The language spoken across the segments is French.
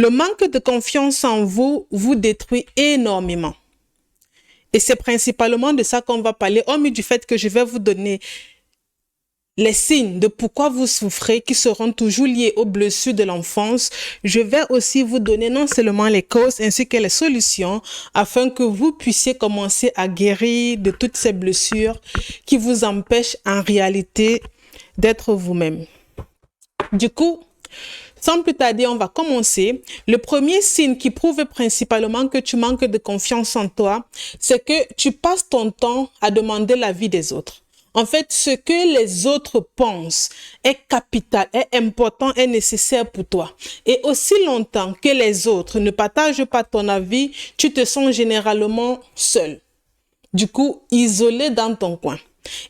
Le manque de confiance en vous vous détruit énormément. Et c'est principalement de ça qu'on va parler, hormis du fait que je vais vous donner les signes de pourquoi vous souffrez qui seront toujours liés aux blessures de l'enfance. Je vais aussi vous donner non seulement les causes ainsi que les solutions afin que vous puissiez commencer à guérir de toutes ces blessures qui vous empêchent en réalité d'être vous-même. Du coup, sans plus tarder, on va commencer. Le premier signe qui prouve principalement que tu manques de confiance en toi, c'est que tu passes ton temps à demander l'avis des autres. En fait, ce que les autres pensent est capital, est important, est nécessaire pour toi. Et aussi longtemps que les autres ne partagent pas ton avis, tu te sens généralement seul. Du coup, isolé dans ton coin.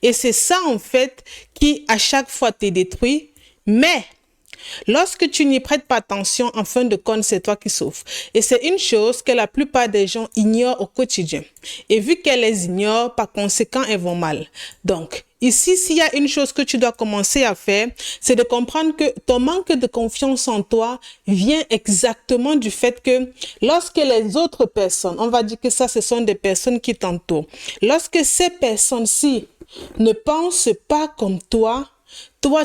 Et c'est ça, en fait, qui à chaque fois te détruit. Mais lorsque tu n'y prêtes pas attention, en fin de compte, c'est toi qui souffres. Et c'est une chose que la plupart des gens ignorent au quotidien. Et vu qu'elles les ignorent, par conséquent, elles vont mal. Donc, ici, s'il y a une chose que tu dois commencer à faire, c'est de comprendre que ton manque de confiance en toi vient exactement du fait que lorsque les autres personnes, on va dire que ça, ce sont des personnes qui t'entourent, lorsque ces personnes-ci ne pensent pas comme toi,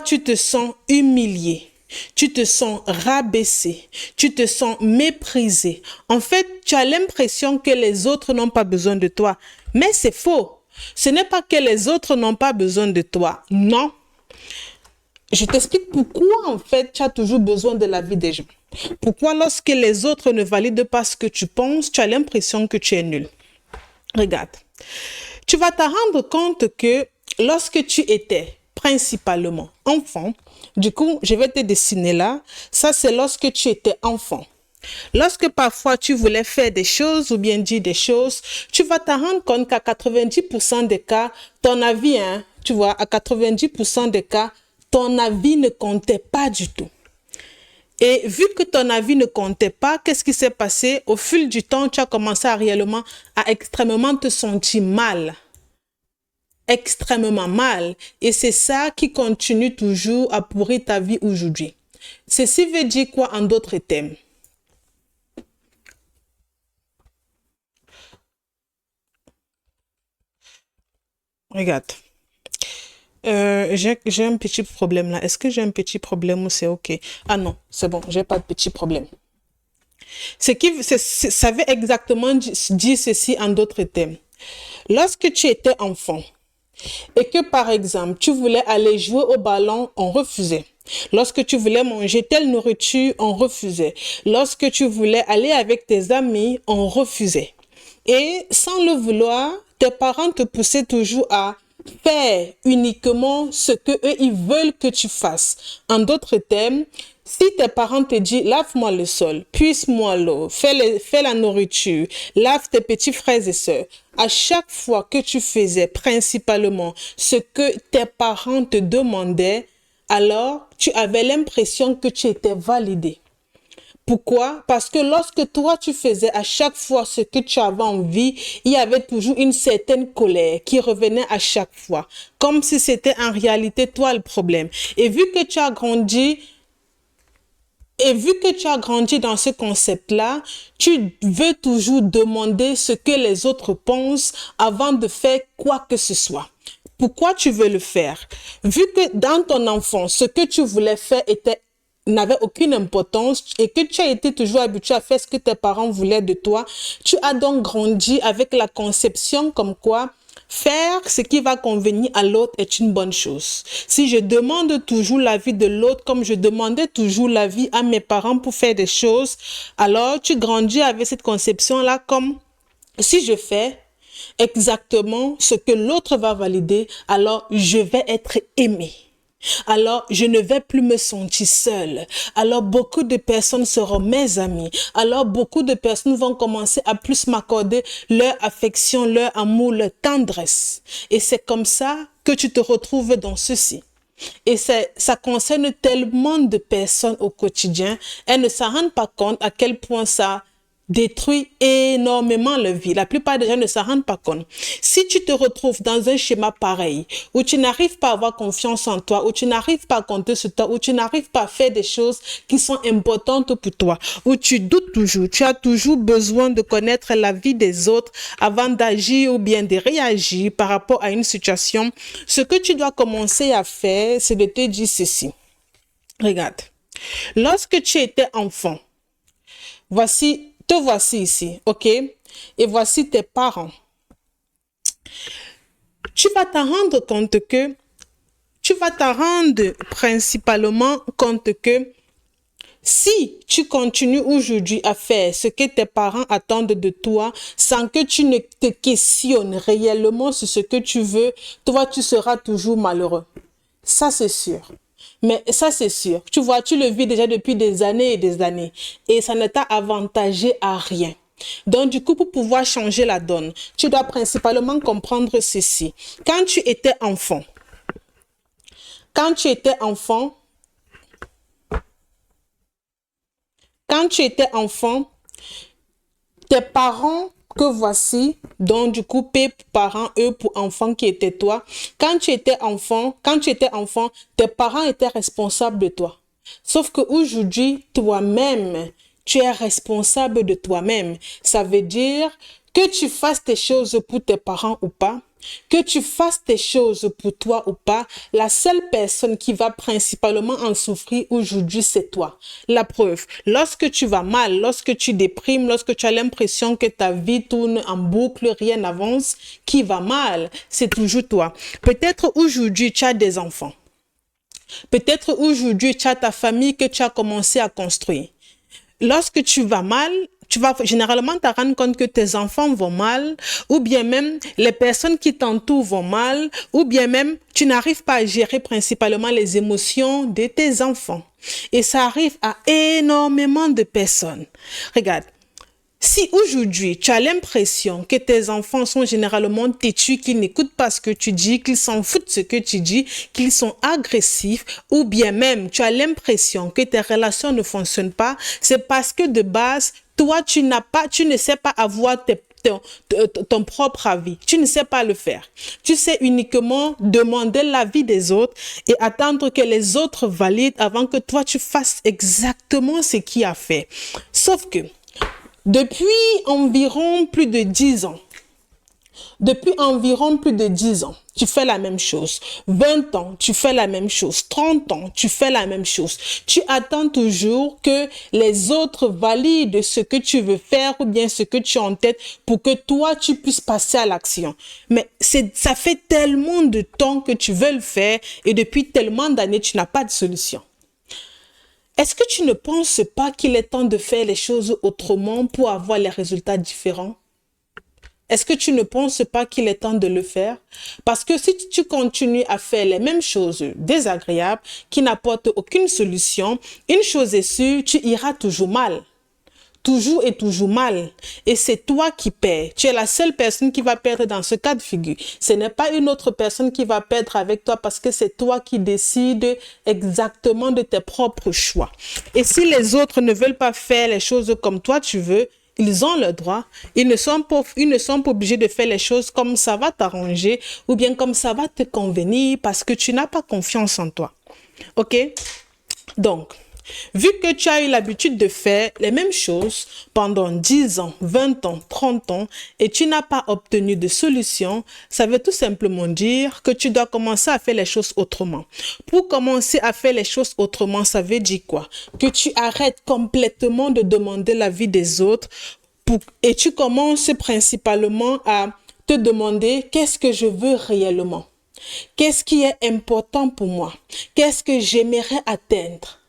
tu te sens humilié. Tu te sens rabaissé, tu te sens méprisé. En fait, tu as l'impression que les autres n'ont pas besoin de toi. Mais c'est faux. Ce n'est pas que les autres n'ont pas besoin de toi. Non. Je t'explique pourquoi, en fait, tu as toujours besoin de l'avis des gens. Pourquoi, lorsque les autres ne valident pas ce que tu penses, tu as l'impression que tu es nul. Regarde. Tu vas te rendre compte que lorsque tu étais principalement enfant, du coup, je vais te dessiner là. Ça, c'est lorsque tu étais enfant. Lorsque parfois tu voulais faire des choses ou bien dire des choses, tu vas te rendre compte qu'à 90% des cas, ton avis, tu vois, à 90% des cas, ton avis ne comptait pas du tout. Et vu que ton avis ne comptait pas, qu'est-ce qui s'est passé? Au fil du temps, tu as commencé à extrêmement te sentir mal. Extrêmement mal. Et c'est ça qui continue toujours à pourrir ta vie aujourd'hui. Ceci veut dire quoi en d'autres termes? Regarde. J'ai un petit problème là. Est-ce que j'ai un petit problème ou c'est OK? Ah non, c'est bon, j'ai pas de petit problème. Ça veut exactement dire ceci en d'autres termes. Lorsque tu étais enfant, et que par exemple, tu voulais aller jouer au ballon, on refusait. Lorsque tu voulais manger telle nourriture, on refusait. Lorsque tu voulais aller avec tes amis, on refusait. Et sans le vouloir, tes parents te poussaient toujours à faire uniquement ce que eux ils veulent que tu fasses. En d'autres termes, si tes parents te disent lave-moi le sol, puise-moi l'eau, fais la nourriture, lave tes petits frères et sœurs, à chaque fois que tu faisais principalement ce que tes parents te demandaient, alors tu avais l'impression que tu étais validé. Pourquoi? Parce que lorsque toi, tu faisais à chaque fois ce que tu avais envie, il y avait toujours une certaine colère qui revenait à chaque fois, comme si c'était en réalité toi le problème. Et vu que tu as grandi dans ce concept-là, tu veux toujours demander ce que les autres pensent avant de faire quoi que ce soit. Pourquoi tu veux le faire? Vu que dans ton enfance, ce que tu voulais faire n'avait aucune importance et que tu as été toujours habitué à faire ce que tes parents voulaient de toi, tu as donc grandi avec la conception comme quoi faire ce qui va convenir à l'autre est une bonne chose. Si je demande toujours l'avis de l'autre comme je demandais toujours l'avis à mes parents pour faire des choses, alors tu grandis avec cette conception-là comme si je fais exactement ce que l'autre va valider, alors je vais être aimé. Alors, je ne vais plus me sentir seule. Alors, beaucoup de personnes seront mes amis. Alors, beaucoup de personnes vont commencer à plus m'accorder leur affection, leur amour, leur tendresse. Et c'est comme ça que tu te retrouves dans ceci. Et ça concerne tellement de personnes au quotidien. Elles ne s'en rendent pas compte à quel point ça détruit énormément leur vie. La plupart des gens ne s'en rendent pas compte. Si tu te retrouves dans un schéma pareil, où tu n'arrives pas à avoir confiance en toi, où tu n'arrives pas à compter sur toi, où tu n'arrives pas à faire des choses qui sont importantes pour toi, où tu doutes toujours, tu as toujours besoin de connaître la vie des autres avant d'agir ou bien de réagir par rapport à une situation, ce que tu dois commencer à faire, c'est de te dire ceci. Regarde, lorsque tu étais enfant, te voici ici, ok? Et voici tes parents. Tu vas t'en rendre compte que, tu vas t'en rendre principalement compte que si tu continues aujourd'hui à faire ce que tes parents attendent de toi, sans que tu ne te questionnes réellement sur ce que tu veux, toi, tu seras toujours malheureux. Ça, c'est sûr. Mais ça, c'est sûr. Tu vois, tu le vis déjà depuis des années et des années. Et ça ne t'a avantagé à rien. Donc, du coup, pour pouvoir changer la donne, tu dois principalement comprendre ceci. Quand tu étais enfant, quand tu étais enfant, tes parents que voici, donc du coup, P pour parents, E pour enfant qui était toi. Quand tu étais enfant, tes parents étaient responsables de toi. Sauf qu'aujourd'hui, toi-même, tu es responsable de toi-même. Ça veut dire que tu fasses tes choses pour tes parents ou pas, que tu fasses tes choses pour toi ou pas, la seule personne qui va principalement en souffrir aujourd'hui, c'est toi. La preuve, lorsque tu vas mal, lorsque tu déprimes, lorsque tu as l'impression que ta vie tourne en boucle, rien n'avance, qui va mal, c'est toujours toi. Peut-être aujourd'hui, tu as des enfants. Peut-être aujourd'hui, tu as ta famille que tu as commencé à construire. Lorsque tu vas mal, tu vas généralement te rendre compte que tes enfants vont mal, ou bien même les personnes qui t'entourent vont mal, ou bien même tu n'arrives pas à gérer principalement les émotions de tes enfants. Et ça arrive à énormément de personnes. Regarde. Si aujourd'hui, tu as l'impression que tes enfants sont généralement têtus, qu'ils n'écoutent pas ce que tu dis, qu'ils s'en foutent de ce que tu dis, qu'ils sont agressifs, ou bien même tu as l'impression que tes relations ne fonctionnent pas, c'est parce que de base, toi, tu ne sais pas avoir ton propre avis. Tu ne sais pas le faire. Tu sais uniquement demander l'avis des autres et attendre que les autres valident avant que toi, tu fasses exactement ce qu'il a fait. Sauf que, depuis environ plus de 10 ans, tu fais la même chose. 20 ans, tu fais la même chose. 30 ans, tu fais la même chose. Tu attends toujours que les autres valident ce que tu veux faire ou bien ce que tu as en tête pour que toi, tu puisses passer à l'action. Mais ça fait tellement de temps que tu veux le faire et depuis tellement d'années, tu n'as pas de solution. Est-ce que tu ne penses pas qu'il est temps de faire les choses autrement pour avoir les résultats différents? Est-ce que tu ne penses pas qu'il est temps de le faire? Parce que si tu continues à faire les mêmes choses désagréables qui n'apportent aucune solution, une chose est sûre, tu iras toujours mal. Toujours et toujours mal. Et c'est toi qui perds. Tu es la seule personne qui va perdre dans ce cas de figure. Ce n'est pas une autre personne qui va perdre avec toi parce que c'est toi qui décides exactement de tes propres choix. Et si les autres ne veulent pas faire les choses comme toi tu veux, ils ont le droit. Ils ne sont pas obligés de faire les choses comme ça va t'arranger ou bien comme ça va te convenir parce que tu n'as pas confiance en toi. OK? Donc, vu que tu as eu l'habitude de faire les mêmes choses pendant 10 ans, 20 ans, 30 ans et tu n'as pas obtenu de solution, ça veut tout simplement dire que tu dois commencer à faire les choses autrement. Pour commencer à faire les choses autrement, ça veut dire quoi? Que tu arrêtes complètement de demander l'avis des autres et tu commences principalement à te demander qu'est-ce que je veux réellement? Qu'est-ce qui est important pour moi? Qu'est-ce que j'aimerais atteindre?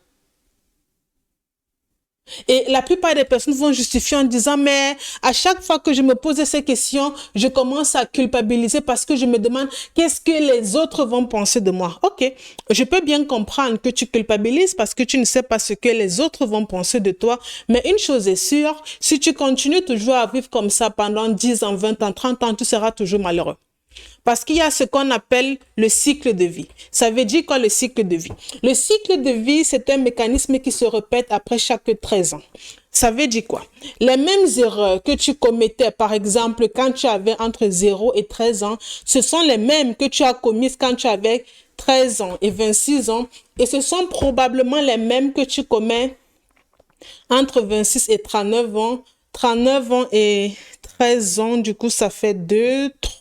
Et la plupart des personnes vont justifier en disant, mais à chaque fois que je me pose ces questions, je commence à culpabiliser parce que je me demande qu'est-ce que les autres vont penser de moi. Ok, je peux bien comprendre que tu culpabilises parce que tu ne sais pas ce que les autres vont penser de toi. Mais une chose est sûre, si tu continues toujours à vivre comme ça pendant 10 ans, 20 ans, 30 ans, tu seras toujours malheureux. Parce qu'il y a ce qu'on appelle le cycle de vie. Ça veut dire quoi le cycle de vie? Le cycle de vie, c'est un mécanisme qui se répète après chaque 13 ans. Ça veut dire quoi? Les mêmes erreurs que tu commettais, par exemple, quand tu avais entre 0 et 13 ans, ce sont les mêmes que tu as commises quand tu avais 13 ans et 26 ans. Et ce sont probablement les mêmes que tu commets entre 26 et 39 ans. 39 ans et 13 ans, du coup, ça fait 2, 3.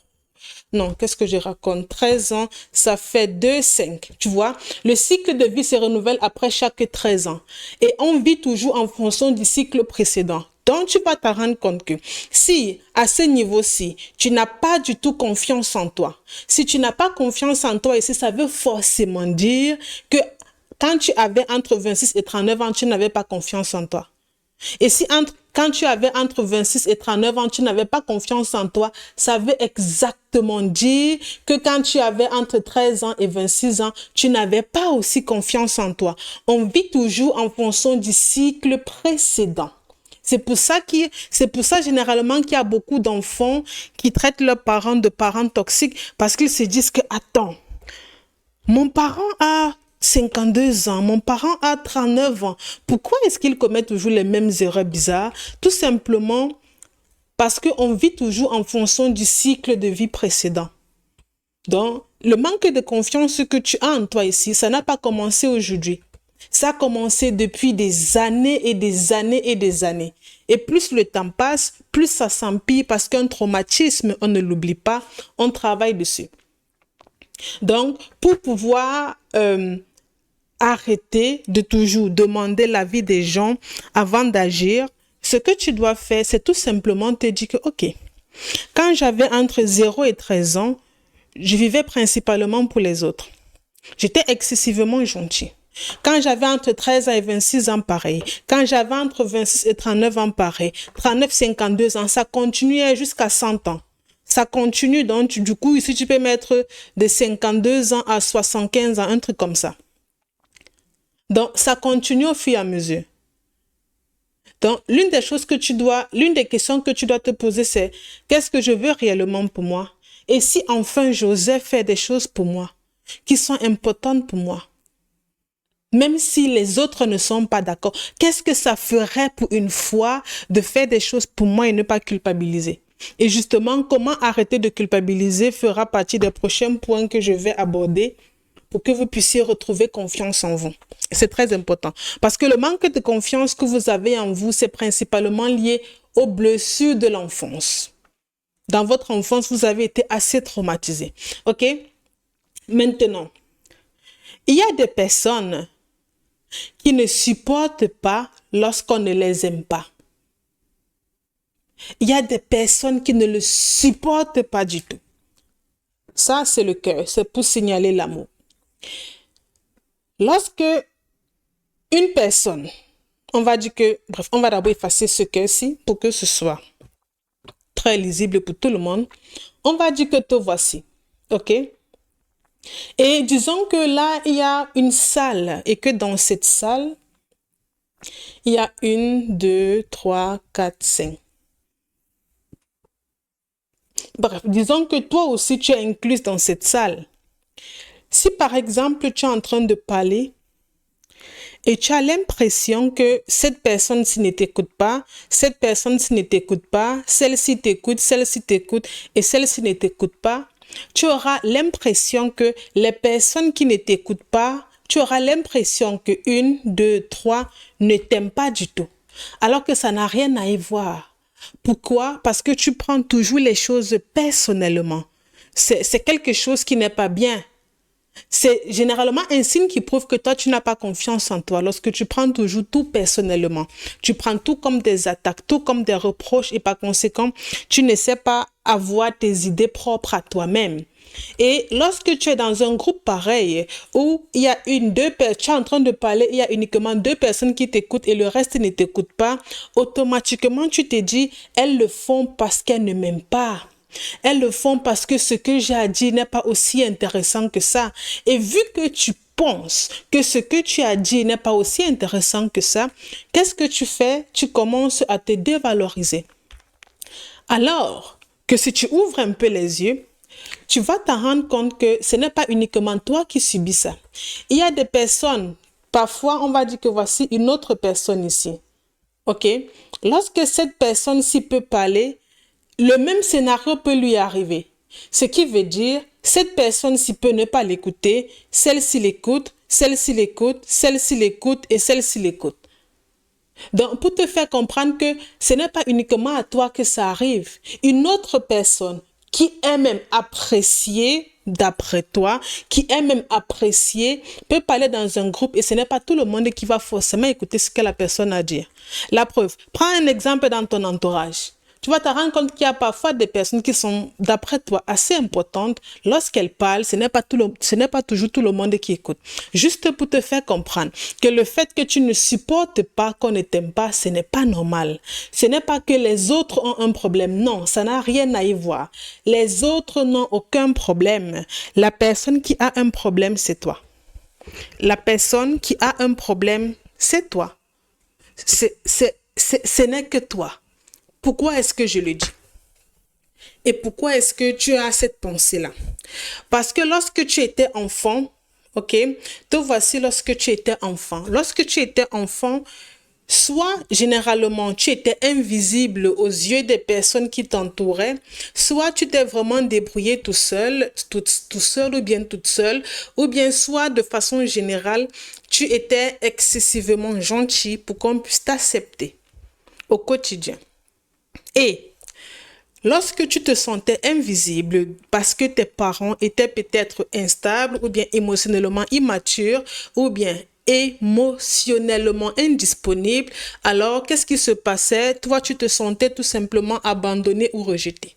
Non, qu'est-ce que je raconte? 13 ans, ça fait 2, 5. Tu vois, le cycle de vie se renouvelle après chaque 13 ans. Et on vit toujours en fonction du cycle précédent. Donc, tu vas te rendre compte que si, à ce niveau-ci, tu n'as pas du tout confiance en toi, si tu n'as pas confiance en toi ici, ça veut forcément dire que quand tu avais entre 26 et 39 ans, tu n'avais pas confiance en toi. Et si quand tu avais entre 26 et 39 ans, tu n'avais pas confiance en toi, ça veut exactement dire que quand tu avais entre 13 ans et 26 ans, tu n'avais pas aussi confiance en toi. On vit toujours en fonction du cycle précédent. C'est pour ça généralement qu'il y a beaucoup d'enfants qui traitent leurs parents de parents toxiques parce qu'ils se disent que, attends, mon parent a 52 ans, mon parent a 39 ans. Pourquoi est-ce qu'il commet toujours les mêmes erreurs bizarres? Tout simplement parce qu'on vit toujours en fonction du cycle de vie précédent. Donc, le manque de confiance que tu as en toi ici, ça n'a pas commencé aujourd'hui. Ça a commencé depuis des années et des années et des années. Et plus le temps passe, plus ça s'empire parce qu'un traumatisme, on ne l'oublie pas, on travaille dessus. Donc, pour pouvoir arrêter de toujours demander l'avis des gens avant d'agir, ce que tu dois faire, c'est tout simplement te dire que, OK, quand j'avais entre 0 et 13 ans, je vivais principalement pour les autres. J'étais excessivement gentil. Quand j'avais entre 13 ans et 26 ans, pareil. Quand j'avais entre 26 et 39 ans, pareil. 39, 52 ans, ça continuait jusqu'à 100 ans. Ça continue, donc du coup, ici, tu peux mettre de 52 ans à 75 ans, un truc comme ça. Donc, ça continue au fur et à mesure. Donc, l'une des questions que tu dois te poser, c'est qu'est-ce que je veux réellement pour moi? Et si enfin j'osais faire des choses pour moi, qui sont importantes pour moi? Même si les autres ne sont pas d'accord, qu'est-ce que ça ferait pour une fois de faire des choses pour moi et ne pas culpabiliser? Et justement, comment arrêter de culpabiliser fera partie des prochains points que je vais aborder pour que vous puissiez retrouver confiance en vous. C'est très important. Parce que le manque de confiance que vous avez en vous, c'est principalement lié aux blessures de l'enfance. Dans votre enfance, vous avez été assez traumatisé. OK? Maintenant, il y a des personnes qui ne supportent pas lorsqu'on ne les aime pas. Il y a des personnes qui ne le supportent pas du tout. Ça, c'est le cœur. C'est pour signaler l'amour. Lorsque une personne, on va dire que, bref, on va d'abord effacer ce cœur-ci pour que ce soit très lisible pour tout le monde. On va dire que te voici. OK? Et disons que là, il y a une salle et que dans cette salle, il y a 1, 2, 3, 4, 5. Bref, disons que toi aussi, tu es inclus dans cette salle. Si par exemple, tu es en train de parler et tu as l'impression que cette personne-ci ne t'écoute pas, cette personne-ci ne t'écoute pas, celle-ci t'écoute et celle-ci ne t'écoute pas, tu auras l'impression que les personnes qui ne t'écoutent pas, tu auras l'impression que 1, 2, 3 ne t'aiment pas du tout. Alors que ça n'a rien à y voir. Pourquoi? Parce que tu prends toujours les choses personnellement. C'est quelque chose qui n'est pas bien. C'est généralement un signe qui prouve que toi, tu n'as pas confiance en toi. Lorsque tu prends toujours tout personnellement, tu prends tout comme des attaques, tout comme des reproches et par conséquent, tu ne sais pas avoir tes idées propres à toi-même. Et lorsque tu es dans un groupe pareil où il y a tu es en train de parler, il y a uniquement 2 personnes qui t'écoutent et le reste ne t'écoute pas, automatiquement tu te dis, elles le font parce qu'elles ne m'aiment pas. Elles le font parce que ce que j'ai à dire n'est pas aussi intéressant que ça. Et vu que tu penses que ce que tu as dit n'est pas aussi intéressant que ça, qu'est-ce que tu fais? Tu commences à te dévaloriser. Alors que si tu ouvres un peu les yeux, tu vas te rendre compte que ce n'est pas uniquement toi qui subis ça. Il y a des personnes, parfois on va dire que voici une autre personne ici. OK? Lorsque cette personne-ci peut parler, le même scénario peut lui arriver. Ce qui veut dire, cette personne-ci peut ne pas l'écouter, celle-ci l'écoute, celle-ci l'écoute, celle-ci l'écoute et celle-ci l'écoute. Donc, pour te faire comprendre que ce n'est pas uniquement à toi que ça arrive. Une autre personne qui est même appréciée d'après toi, qui est même appréciée, peut parler dans un groupe et ce n'est pas tout le monde qui va forcément écouter ce que la personne a à dire. La preuve, prends un exemple dans ton entourage. Tu vas te rendre compte qu'il y a parfois des personnes qui sont, d'après toi, assez importantes. Lorsqu'elles parlent, ce n'est pas toujours tout le monde qui écoute. Juste pour te faire comprendre que le fait que tu ne supportes pas qu'on ne t'aime pas, ce n'est pas normal. Ce n'est pas que les autres ont un problème. Non, ça n'a rien à y voir. Les autres n'ont aucun problème. La personne qui a un problème, c'est toi. La personne qui a un problème, c'est toi. Ce n'est que toi. Pourquoi est-ce que je le dis? Et pourquoi est-ce que tu as cette pensée-là? Parce que lorsque tu étais enfant, ok, te voici lorsque tu étais enfant. Lorsque tu étais enfant, soit généralement tu étais invisible aux yeux des personnes qui t'entouraient, soit tu t'es vraiment débrouillé tout seul ou bien toute seule, ou bien soit de façon générale, tu étais excessivement gentil pour qu'on puisse t'accepter au quotidien. Et lorsque tu te sentais invisible parce que tes parents étaient peut-être instables ou bien émotionnellement immatures ou bien émotionnellement indisponibles, alors qu'est-ce qui se passait? Toi, tu te sentais tout simplement abandonné ou rejeté.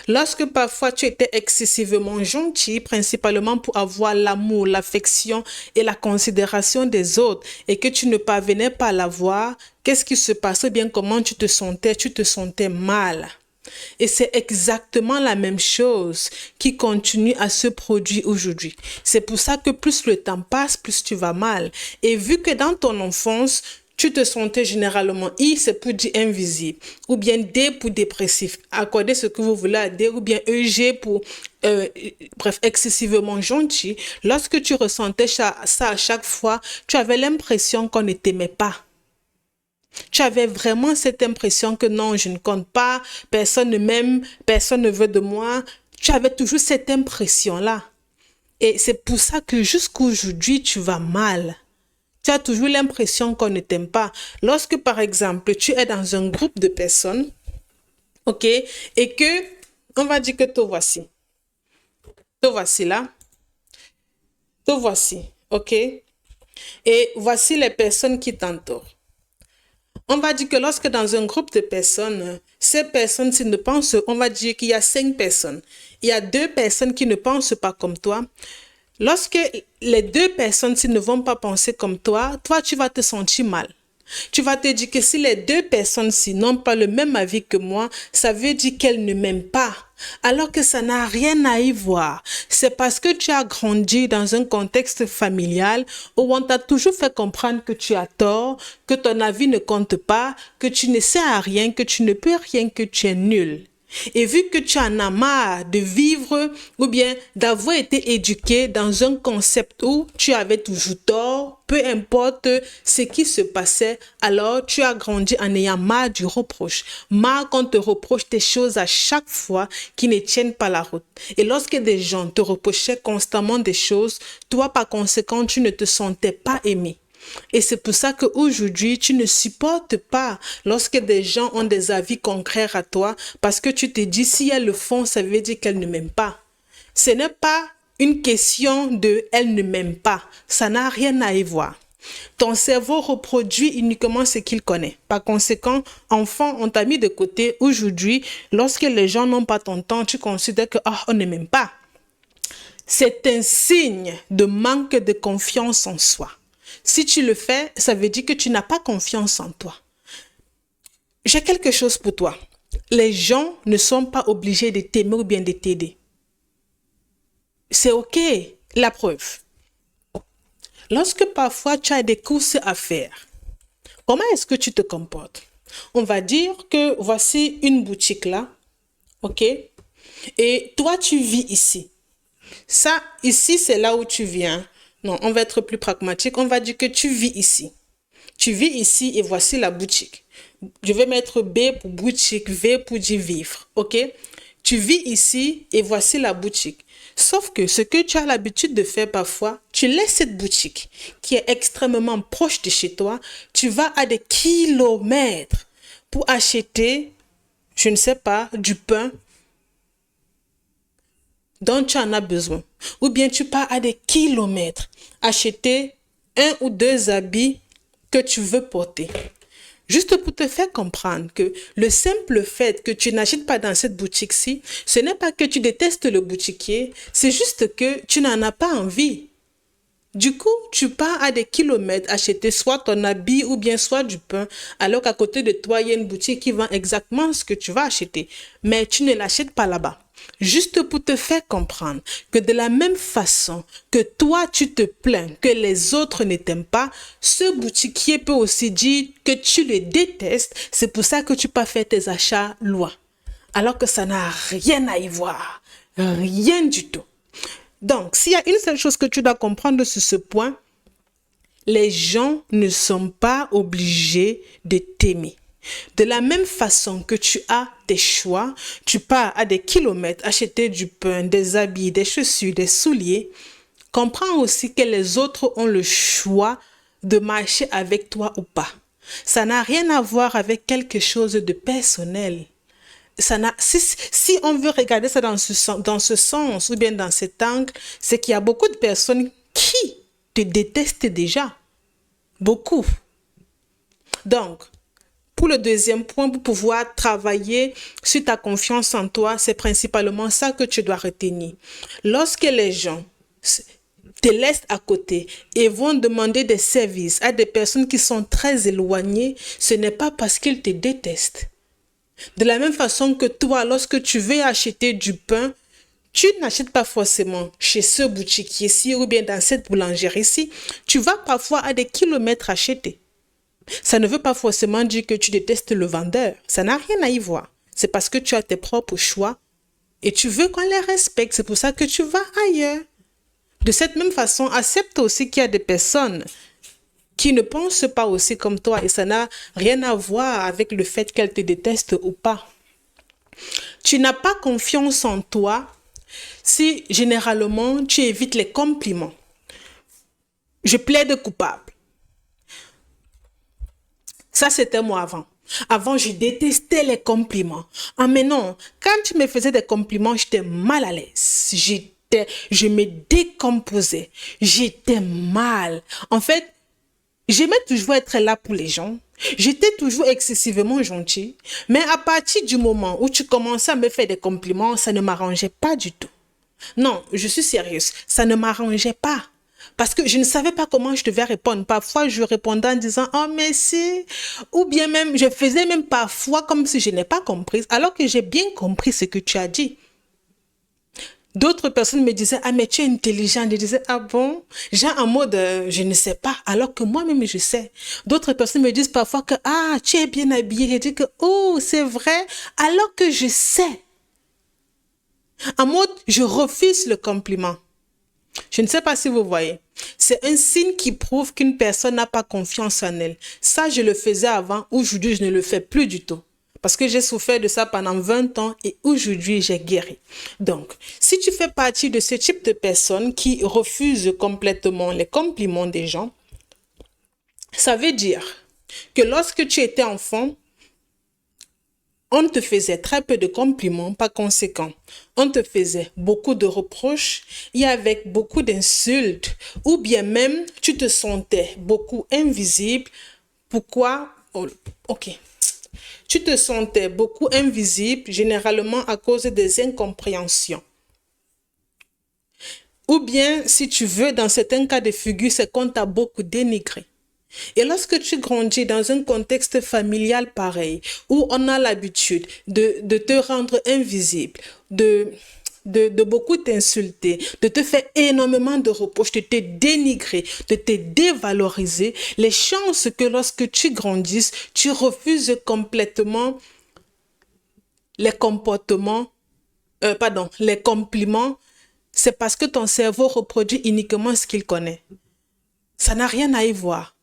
Lorsque parfois tu étais excessivement gentil, principalement pour avoir l'amour, l'affection et la considération des autres, et que tu ne parvenais pas à l'avoir, qu'est-ce qui se passait? Bien, comment tu te sentais? Tu te sentais mal. Et c'est exactement la même chose qui continue à se produire aujourd'hui. C'est pour ça que plus le temps passe, plus tu vas mal. Et vu que dans ton enfance, tu te sentais généralement I, c'est pour dire invisible, ou bien D pour dépressif, accordez ce que vous voulez à D, ou bien EG pour, bref, excessivement gentil. Lorsque tu ressentais ça à chaque fois, tu avais l'impression qu'on ne t'aimait pas. Tu avais vraiment cette impression que non, je ne compte pas, personne ne m'aime, personne ne veut de moi. Tu avais toujours cette impression-là. Et c'est pour ça que jusqu'aujourd'hui, tu vas mal. Tu as toujours l'impression qu'on ne t'aime pas. Lorsque, par exemple, tu es dans un groupe de personnes, ok, et que, on va dire que te voici. Te voici là. Te voici, ok. Et voici les personnes qui t'entourent. On va dire que lorsque dans un groupe de personnes, ces personnes, s'ils ne pensent, on va dire qu'il y a 5 personnes. Il y a 2 personnes qui ne pensent pas comme toi. Lorsque les 2 personnes, s'ils ne vont pas penser comme toi, tu vas te sentir mal. Tu vas te dire que si les 2 personnes-ci n'ont pas le même avis que moi, ça veut dire qu'elles ne m'aiment pas. Alors que ça n'a rien à y voir. C'est parce que tu as grandi dans un contexte familial où on t'a toujours fait comprendre que tu as tort, que ton avis ne compte pas, que tu ne sais à rien, que tu ne peux rien, que tu es nul. Et vu que tu en as marre de vivre ou bien d'avoir été éduqué dans un concept où tu avais toujours tort, peu importe ce qui se passait, alors tu as grandi en ayant marre du reproche. Marre qu'on te reproche des choses à chaque fois qui ne tiennent pas la route. Et lorsque des gens te reprochaient constamment des choses, toi par conséquent, tu ne te sentais pas aimé. Et c'est pour ça qu'aujourd'hui, tu ne supportes pas lorsque des gens ont des avis contraires à toi parce que tu te dis si elles le font, ça veut dire qu'elles ne m'aiment pas. Ce n'est pas une question de elles ne m'aiment pas. Ça n'a rien à y voir. Ton cerveau reproduit uniquement ce qu'il connaît. Par conséquent, enfant, on t'a mis de côté. Aujourd'hui, lorsque les gens n'ont pas ton temps, tu considères que on ne m'aime pas. C'est un signe de manque de confiance en soi. Si tu le fais, ça veut dire que tu n'as pas confiance en toi. J'ai quelque chose pour toi. Les gens ne sont pas obligés de t'aimer ou bien de t'aider. C'est OK, la preuve. Lorsque parfois tu as des courses à faire, comment est-ce que tu te comportes? On va dire que voici une boutique là, OK? Et toi, tu vis ici. Ça, ici, c'est là où tu viens. Non, on va être plus pragmatique. On va dire que tu vis ici. Tu vis ici et voici la boutique. Je vais mettre B pour boutique, V pour dire vivre, ok? Tu vis ici et voici la boutique. Sauf que ce que tu as l'habitude de faire parfois, tu laisses cette boutique qui est extrêmement proche de chez toi, tu vas à des kilomètres pour acheter, je ne sais pas, du pain dont tu en as besoin. Ou bien tu pars à des kilomètres acheter un ou deux habits que tu veux porter. Juste pour te faire comprendre que le simple fait que tu n'achètes pas dans cette boutique-ci, ce n'est pas que tu détestes le boutiquier, c'est juste que tu n'en as pas envie. Du coup, tu pars à des kilomètres acheter soit ton habit ou bien soit du pain, alors qu'à côté de toi, il y a une boutique qui vend exactement ce que tu vas acheter. Mais tu ne l'achètes pas là-bas. Juste pour te faire comprendre que de la même façon que toi, tu te plains que les autres ne t'aiment pas, ce boutiquier peut aussi dire que tu le détestes. C'est pour ça que tu peux faire tes achats loin. Alors que ça n'a rien à y voir. Rien du tout. Donc, s'il y a une seule chose que tu dois comprendre sur ce point, les gens ne sont pas obligés de t'aimer. De la même façon que tu as des choix, tu pars à des kilomètres acheter du pain, des habits, des chaussures, des souliers, comprends aussi que les autres ont le choix de marcher avec toi ou pas. Ça n'a rien à voir avec quelque chose de personnel. Si on veut regarder ça dans ce sens ou bien dans cet angle, c'est qu'il y a beaucoup de personnes qui te détestent déjà. Beaucoup. Donc, pour le deuxième point, pour pouvoir travailler sur ta confiance en toi, c'est principalement ça que tu dois retenir. Lorsque les gens te laissent à côté et vont demander des services à des personnes qui sont très éloignées, ce n'est pas parce qu'ils te détestent. De la même façon que toi, lorsque tu veux acheter du pain, tu n'achètes pas forcément chez ce boutiquier-ci ou bien dans cette boulangerie-ci. Tu vas parfois à des kilomètres acheter. Ça ne veut pas forcément dire que tu détestes le vendeur. Ça n'a rien à y voir. C'est parce que tu as tes propres choix et tu veux qu'on les respecte. C'est pour ça que tu vas ailleurs. De cette même façon, accepte aussi qu'il y a des personnes qui ne pensent pas aussi comme toi et ça n'a rien à voir avec le fait qu'elles te détestent ou pas. Tu n'as pas confiance en toi si généralement tu évites les compliments. Je plaide coupable. Ça, c'était moi avant. Avant, je détestais les compliments. Ah, mais non, quand tu me faisais des compliments, j'étais mal à l'aise. Je me décomposais. J'étais mal. En fait, j'aimais toujours être là pour les gens. J'étais toujours excessivement gentille. Mais à partir du moment où tu commençais à me faire des compliments, ça ne m'arrangeait pas du tout. Non, je suis sérieuse. Ça ne m'arrangeait pas. Parce que je ne savais pas comment je devais répondre. Parfois, je répondais en disant « Oh, merci ». Ou bien même, je faisais même parfois comme si je n'ai pas compris, alors que j'ai bien compris ce que tu as dit. D'autres personnes me disaient « Ah, mais tu es intelligent ». Je disais « Ah bon ?» Genre en mode je ne sais pas, alors que moi-même, je sais. D'autres personnes me disent parfois que « Ah, tu es bien habillé ». Je dis que « Oh, c'est vrai », alors que je sais. En mode, je refuse le compliment. Je ne sais pas si vous voyez. C'est un signe qui prouve qu'une personne n'a pas confiance en elle. Ça, je le faisais avant. Aujourd'hui, je ne le fais plus du tout. Parce que j'ai souffert de ça pendant 20 ans et aujourd'hui, j'ai guéri. Donc, si tu fais partie de ce type de personnes qui refusent complètement les compliments des gens, ça veut dire que lorsque tu étais enfant, on te faisait très peu de compliments, par conséquent, on te faisait beaucoup de reproches et avec beaucoup d'insultes, ou bien même tu te sentais beaucoup invisible. Pourquoi? Oh, ok. Tu te sentais beaucoup invisible, généralement à cause des incompréhensions. Ou bien, si tu veux, dans certains cas de figure, c'est qu'on t'a beaucoup dénigré. Et lorsque tu grandis dans un contexte familial pareil, où on a l'habitude de te rendre invisible, de beaucoup t'insulter, de te faire énormément de reproches, de te dénigrer, de te dévaloriser, les chances que lorsque tu grandisses, tu refuses complètement les les compliments, c'est parce que ton cerveau reproduit uniquement ce qu'il connaît. Ça n'a rien à y voir.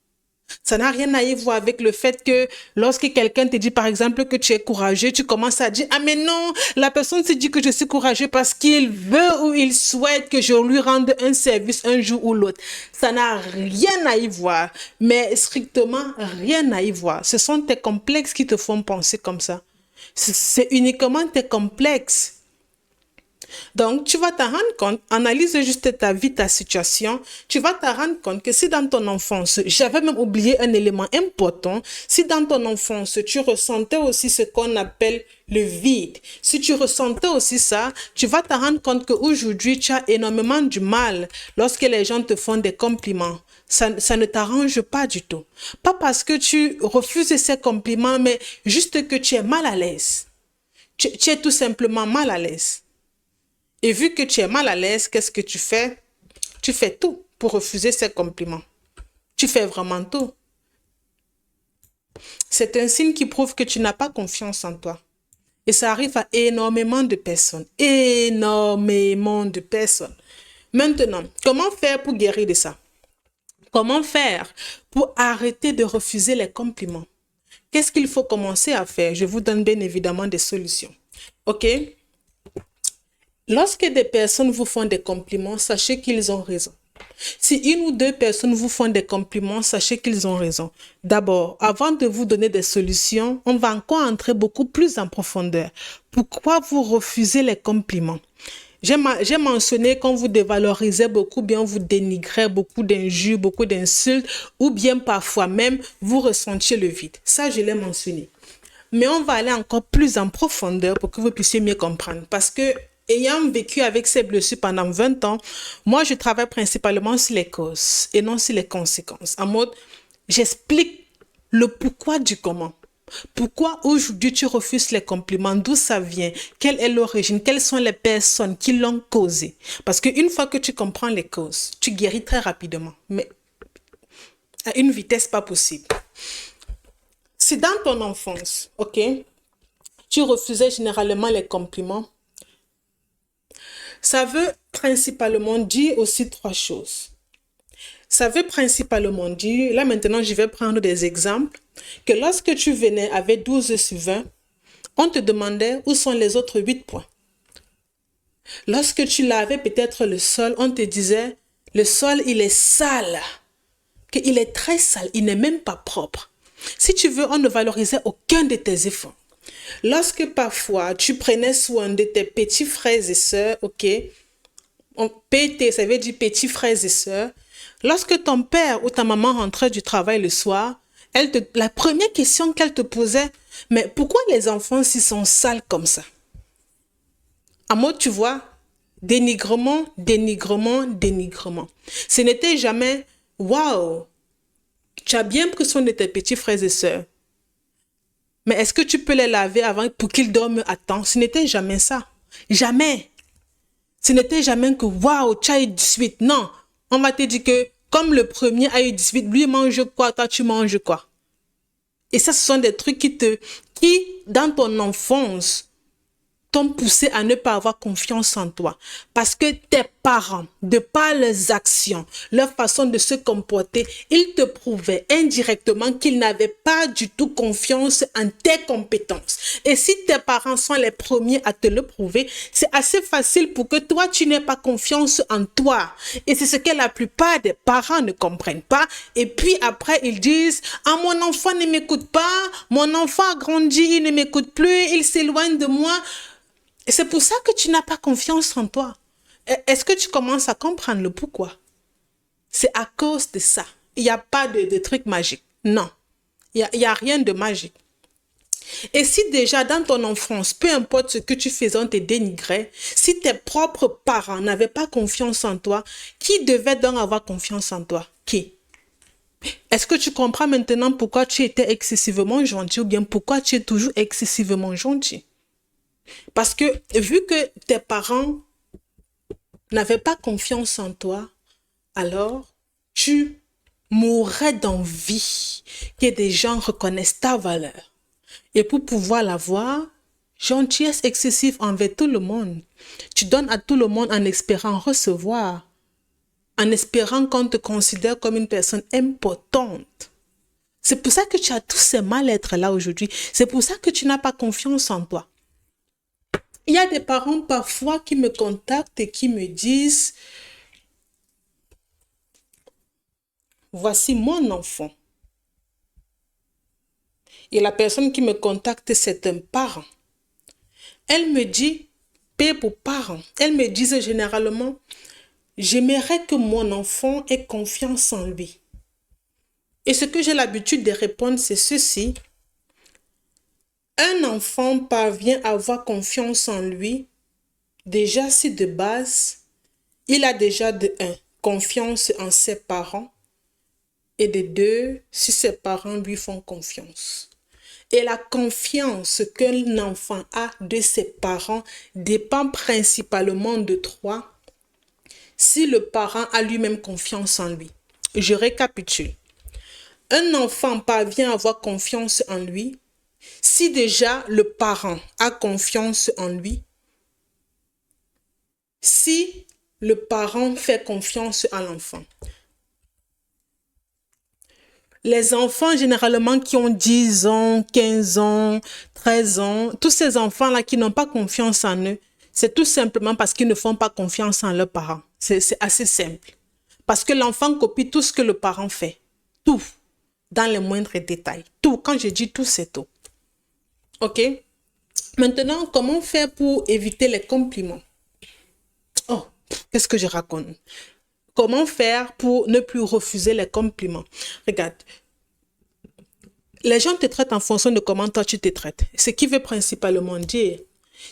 Ça n'a rien à y voir avec le fait que lorsque quelqu'un te dit, par exemple, que tu es courageux, tu commences à dire, ah mais non, la personne se dit que je suis courageux parce qu'il veut ou il souhaite que je lui rende un service un jour ou l'autre. Ça n'a rien à y voir, mais strictement rien à y voir. Ce sont tes complexes qui te font penser comme ça. C'est uniquement tes complexes. Donc, tu vas te rendre compte, analyse juste ta vie, ta situation, tu vas te rendre compte que si dans ton enfance, j'avais même oublié un élément important, si dans ton enfance, tu ressentais aussi ce qu'on appelle le vide, si tu ressentais aussi ça, tu vas te rendre compte qu'aujourd'hui, tu as énormément du mal lorsque les gens te font des compliments. Ça ne t'arrange pas du tout. Pas parce que tu refuses ces compliments, mais juste que tu es mal à l'aise. Tu es tout simplement mal à l'aise. Et vu que tu es mal à l'aise, qu'est-ce que tu fais? Tu fais tout pour refuser ces compliments. Tu fais vraiment tout. C'est un signe qui prouve que tu n'as pas confiance en toi. Et ça arrive à énormément de personnes. Énormément de personnes. Maintenant, comment faire pour guérir de ça? Comment faire pour arrêter de refuser les compliments? Qu'est-ce qu'il faut commencer à faire? Je vous donne bien évidemment des solutions. OK? Lorsque des personnes vous font des compliments, sachez qu'ils ont raison. Si une ou deux personnes vous font des compliments, sachez qu'ils ont raison. D'abord, avant de vous donner des solutions, on va encore entrer beaucoup plus en profondeur. Pourquoi vous refusez les compliments? J'ai mentionné qu'on vous dévalorisait beaucoup, bien vous dénigrez, beaucoup d'injures, beaucoup d'insultes, ou bien parfois même vous ressentiez le vide. Ça, je l'ai mentionné. Mais on va aller encore plus en profondeur pour que vous puissiez mieux comprendre. Parce que ayant vécu avec ces blessures pendant 20 ans, moi, je travaille principalement sur les causes et non sur les conséquences. En mode, j'explique le pourquoi du comment. Pourquoi aujourd'hui tu refuses les compliments? D'où ça vient? Quelle est l'origine? Quelles sont les personnes qui l'ont causé? Parce qu'une fois que tu comprends les causes, tu guéris très rapidement, mais à une vitesse pas possible. Si dans ton enfance, ok, tu refusais généralement les compliments, ça veut principalement dire aussi trois choses. Ça veut principalement dire, là maintenant je vais prendre des exemples, que lorsque tu venais avec 12 sur 20, on te demandait où sont les autres 8 points. Lorsque tu lavais peut-être le sol, on te disait, le sol il est sale, qu'il est très sale, il n'est même pas propre. Si tu veux, on ne valorisait aucun de tes efforts. Lorsque parfois tu prenais soin de tes petits frères et sœurs, ok, PT, ça veut dire petits frères et sœurs, lorsque ton père ou ta maman rentrait du travail le soir, la première question qu'elle te posait, mais pourquoi les enfants s'y sont sales comme ça? En mode, tu vois, dénigrement, dénigrement, dénigrement. Ce n'était jamais, waouh, tu as bien pris soin de tes petits frères et sœurs. Mais est-ce que tu peux les laver avant pour qu'ils dorment à temps? Ce n'était jamais ça. Jamais. Ce n'était jamais que, waouh, tu as eu 18. Non. On va te dire que, comme le premier a eu 18, lui mange quoi, toi tu manges quoi. Et ça, ce sont des trucs qui, dans ton enfance, t'ont poussé à ne pas avoir confiance en toi. Parce que tes parents, de par leurs actions, leur façon de se comporter, ils te prouvaient indirectement qu'ils n'avaient pas du tout confiance en tes compétences. Et si tes parents sont les premiers à te le prouver, c'est assez facile pour que toi, tu n'aies pas confiance en toi. Et c'est ce que la plupart des parents ne comprennent pas. Et puis après, ils disent, ah, mon enfant ne m'écoute pas, mon enfant a grandi, il ne m'écoute plus, il s'éloigne de moi. Et c'est pour ça que tu n'as pas confiance en toi. Est-ce que tu commences à comprendre le pourquoi? C'est à cause de ça. Il n'y a pas de truc magique. Non. Il n'y a rien de magique. Et si déjà dans ton enfance, peu importe ce que tu faisais, on te dénigrait, si tes propres parents n'avaient pas confiance en toi, qui devait donc avoir confiance en toi? Qui? Est-ce que tu comprends maintenant pourquoi tu étais excessivement gentil ou bien pourquoi tu es toujours excessivement gentil? Parce que vu que tes parents n'avaient pas confiance en toi, alors tu mourrais d'envie que des gens reconnaissent ta valeur. Et pour pouvoir l'avoir, gentillesse excessive envers tout le monde. Tu donnes à tout le monde en espérant recevoir, en espérant qu'on te considère comme une personne importante. C'est pour ça que tu as tous ces mal-être là aujourd'hui. C'est pour ça que tu n'as pas confiance en toi. Il y a des parents parfois qui me contactent et qui me disent, voici mon enfant. Et la personne qui me contacte, c'est un parent. Elle me dit, paix pour parents. Elle me disent généralement, j'aimerais que mon enfant ait confiance en lui. Et ce que j'ai l'habitude de répondre, c'est ceci. Un enfant parvient à avoir confiance en lui, déjà si de base, il a déjà de 1, confiance en ses parents, et de 2, si ses parents lui font confiance. Et la confiance qu'un enfant a de ses parents dépend principalement de 3, si le parent a lui-même confiance en lui. Je récapitule. Un enfant parvient à avoir confiance en lui si déjà le parent a confiance en lui, si le parent fait confiance à l'enfant. Les enfants généralement qui ont 10 ans, 15 ans, 13 ans, tous ces enfants-là qui n'ont pas confiance en eux, c'est tout simplement parce qu'ils ne font pas confiance en leurs parents. C'est assez simple. Parce que l'enfant copie tout ce que le parent fait. Tout. Dans les moindres détails. Tout. Quand je dis tout, c'est tout. OK? Maintenant, comment faire pour éviter les compliments? Oh, qu'est-ce que je raconte? Comment faire pour ne plus refuser les compliments? Regarde, les gens te traitent en fonction de comment toi tu te traites. Ce qui veut principalement dire,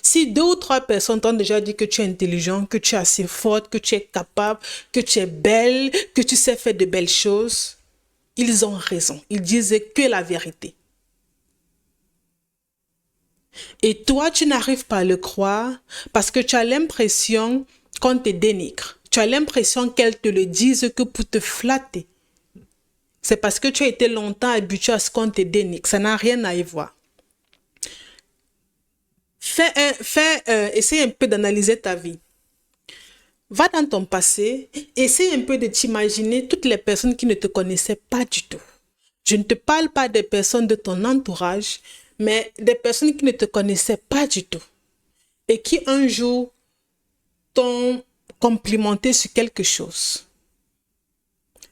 si 2 ou 3 personnes t'ont déjà dit que tu es intelligent, que tu es assez forte, que tu es capable, que tu es belle, que tu sais faire de belles choses, ils ont raison. Ils disent que la vérité. Et toi, tu n'arrives pas à le croire parce que tu as l'impression qu'on te dénigre. Tu as l'impression qu'elles te le disent que pour te flatter. C'est parce que tu as été longtemps habitué à ce qu'on te dénigre. Ça n'a rien à y voir. Essaye un peu d'analyser ta vie. Va dans ton passé, essaye un peu de t'imaginer toutes les personnes qui ne te connaissaient pas du tout. Je ne te parle pas des personnes de ton entourage, mais des personnes qui ne te connaissaient pas du tout et qui un jour t'ont complimenté sur quelque chose.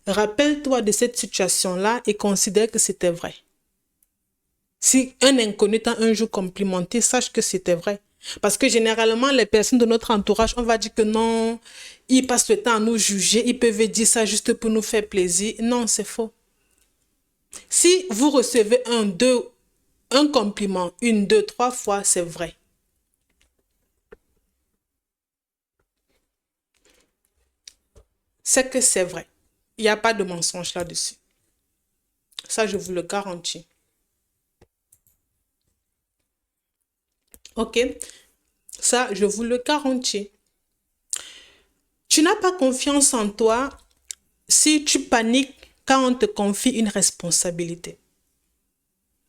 Rappelle-toi de cette situation-là et considère que c'était vrai. Si un inconnu t'a un jour complimenté, sache que c'était vrai. Parce que généralement, les personnes de notre entourage, on va dire que non, ils passent le temps à nous juger, ils peuvent dire ça juste pour nous faire plaisir. Non, c'est faux. Si vous recevez un compliment 1, 2, 3 fois, c'est vrai. C'est que c'est vrai. Il n'y a pas de mensonge là-dessus. Ça, je vous le garantis. OK? Ça, je vous le garantis. Tu n'as pas confiance en toi si tu paniques quand on te confie une responsabilité.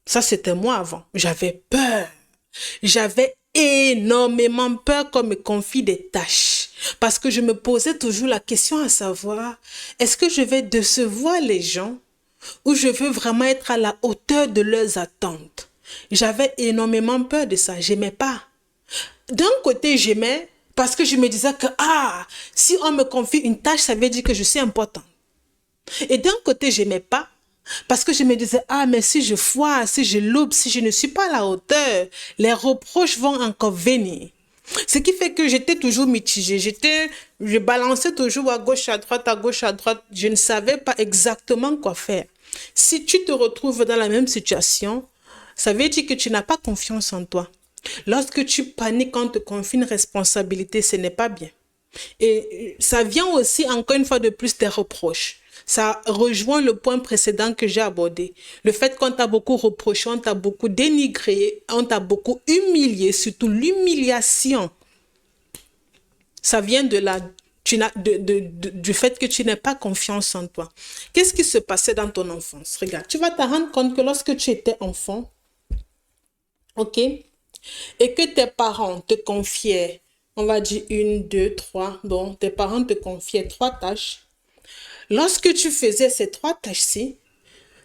Ça, c'était moi avant. J'avais peur. J'avais énormément peur qu'on me confie des tâches. Parce que je me posais toujours la question à savoir, est-ce que je vais décevoir les gens ou je veux vraiment être à la hauteur de leurs attentes? J'avais énormément peur de ça. J'aimais pas. D'un côté, j'aimais parce que je me disais que, si on me confie une tâche, ça veut dire que je suis important. Et d'un côté, j'aimais pas parce que je me disais, mais si je foire, si je loupe, si je ne suis pas à la hauteur, les reproches vont encore venir. Ce qui fait que j'étais toujours mitigée. Je balançais toujours à gauche, à droite, à gauche, à droite. Je ne savais pas exactement quoi faire. Si tu te retrouves dans la même situation, ça veut dire que tu n'as pas confiance en toi. Lorsque tu paniques quand on te confie une responsabilité, ce n'est pas bien. Et ça vient aussi, encore une fois de plus, des reproches. Ça rejoint le point précédent que j'ai abordé. Le fait qu'on t'a beaucoup reproché, on t'a beaucoup dénigré, on t'a beaucoup humilié, surtout l'humiliation. Ça vient de la, du fait que tu n'as pas confiance en toi. Qu'est-ce qui se passait dans ton enfance? Regarde, tu vas te rendre compte que lorsque tu étais enfant, ok, et que tes parents te confiaient, on va dire 1, 2, 3, bon, tes parents te confiaient 3 tâches. Lorsque tu faisais ces 3 tâches-ci,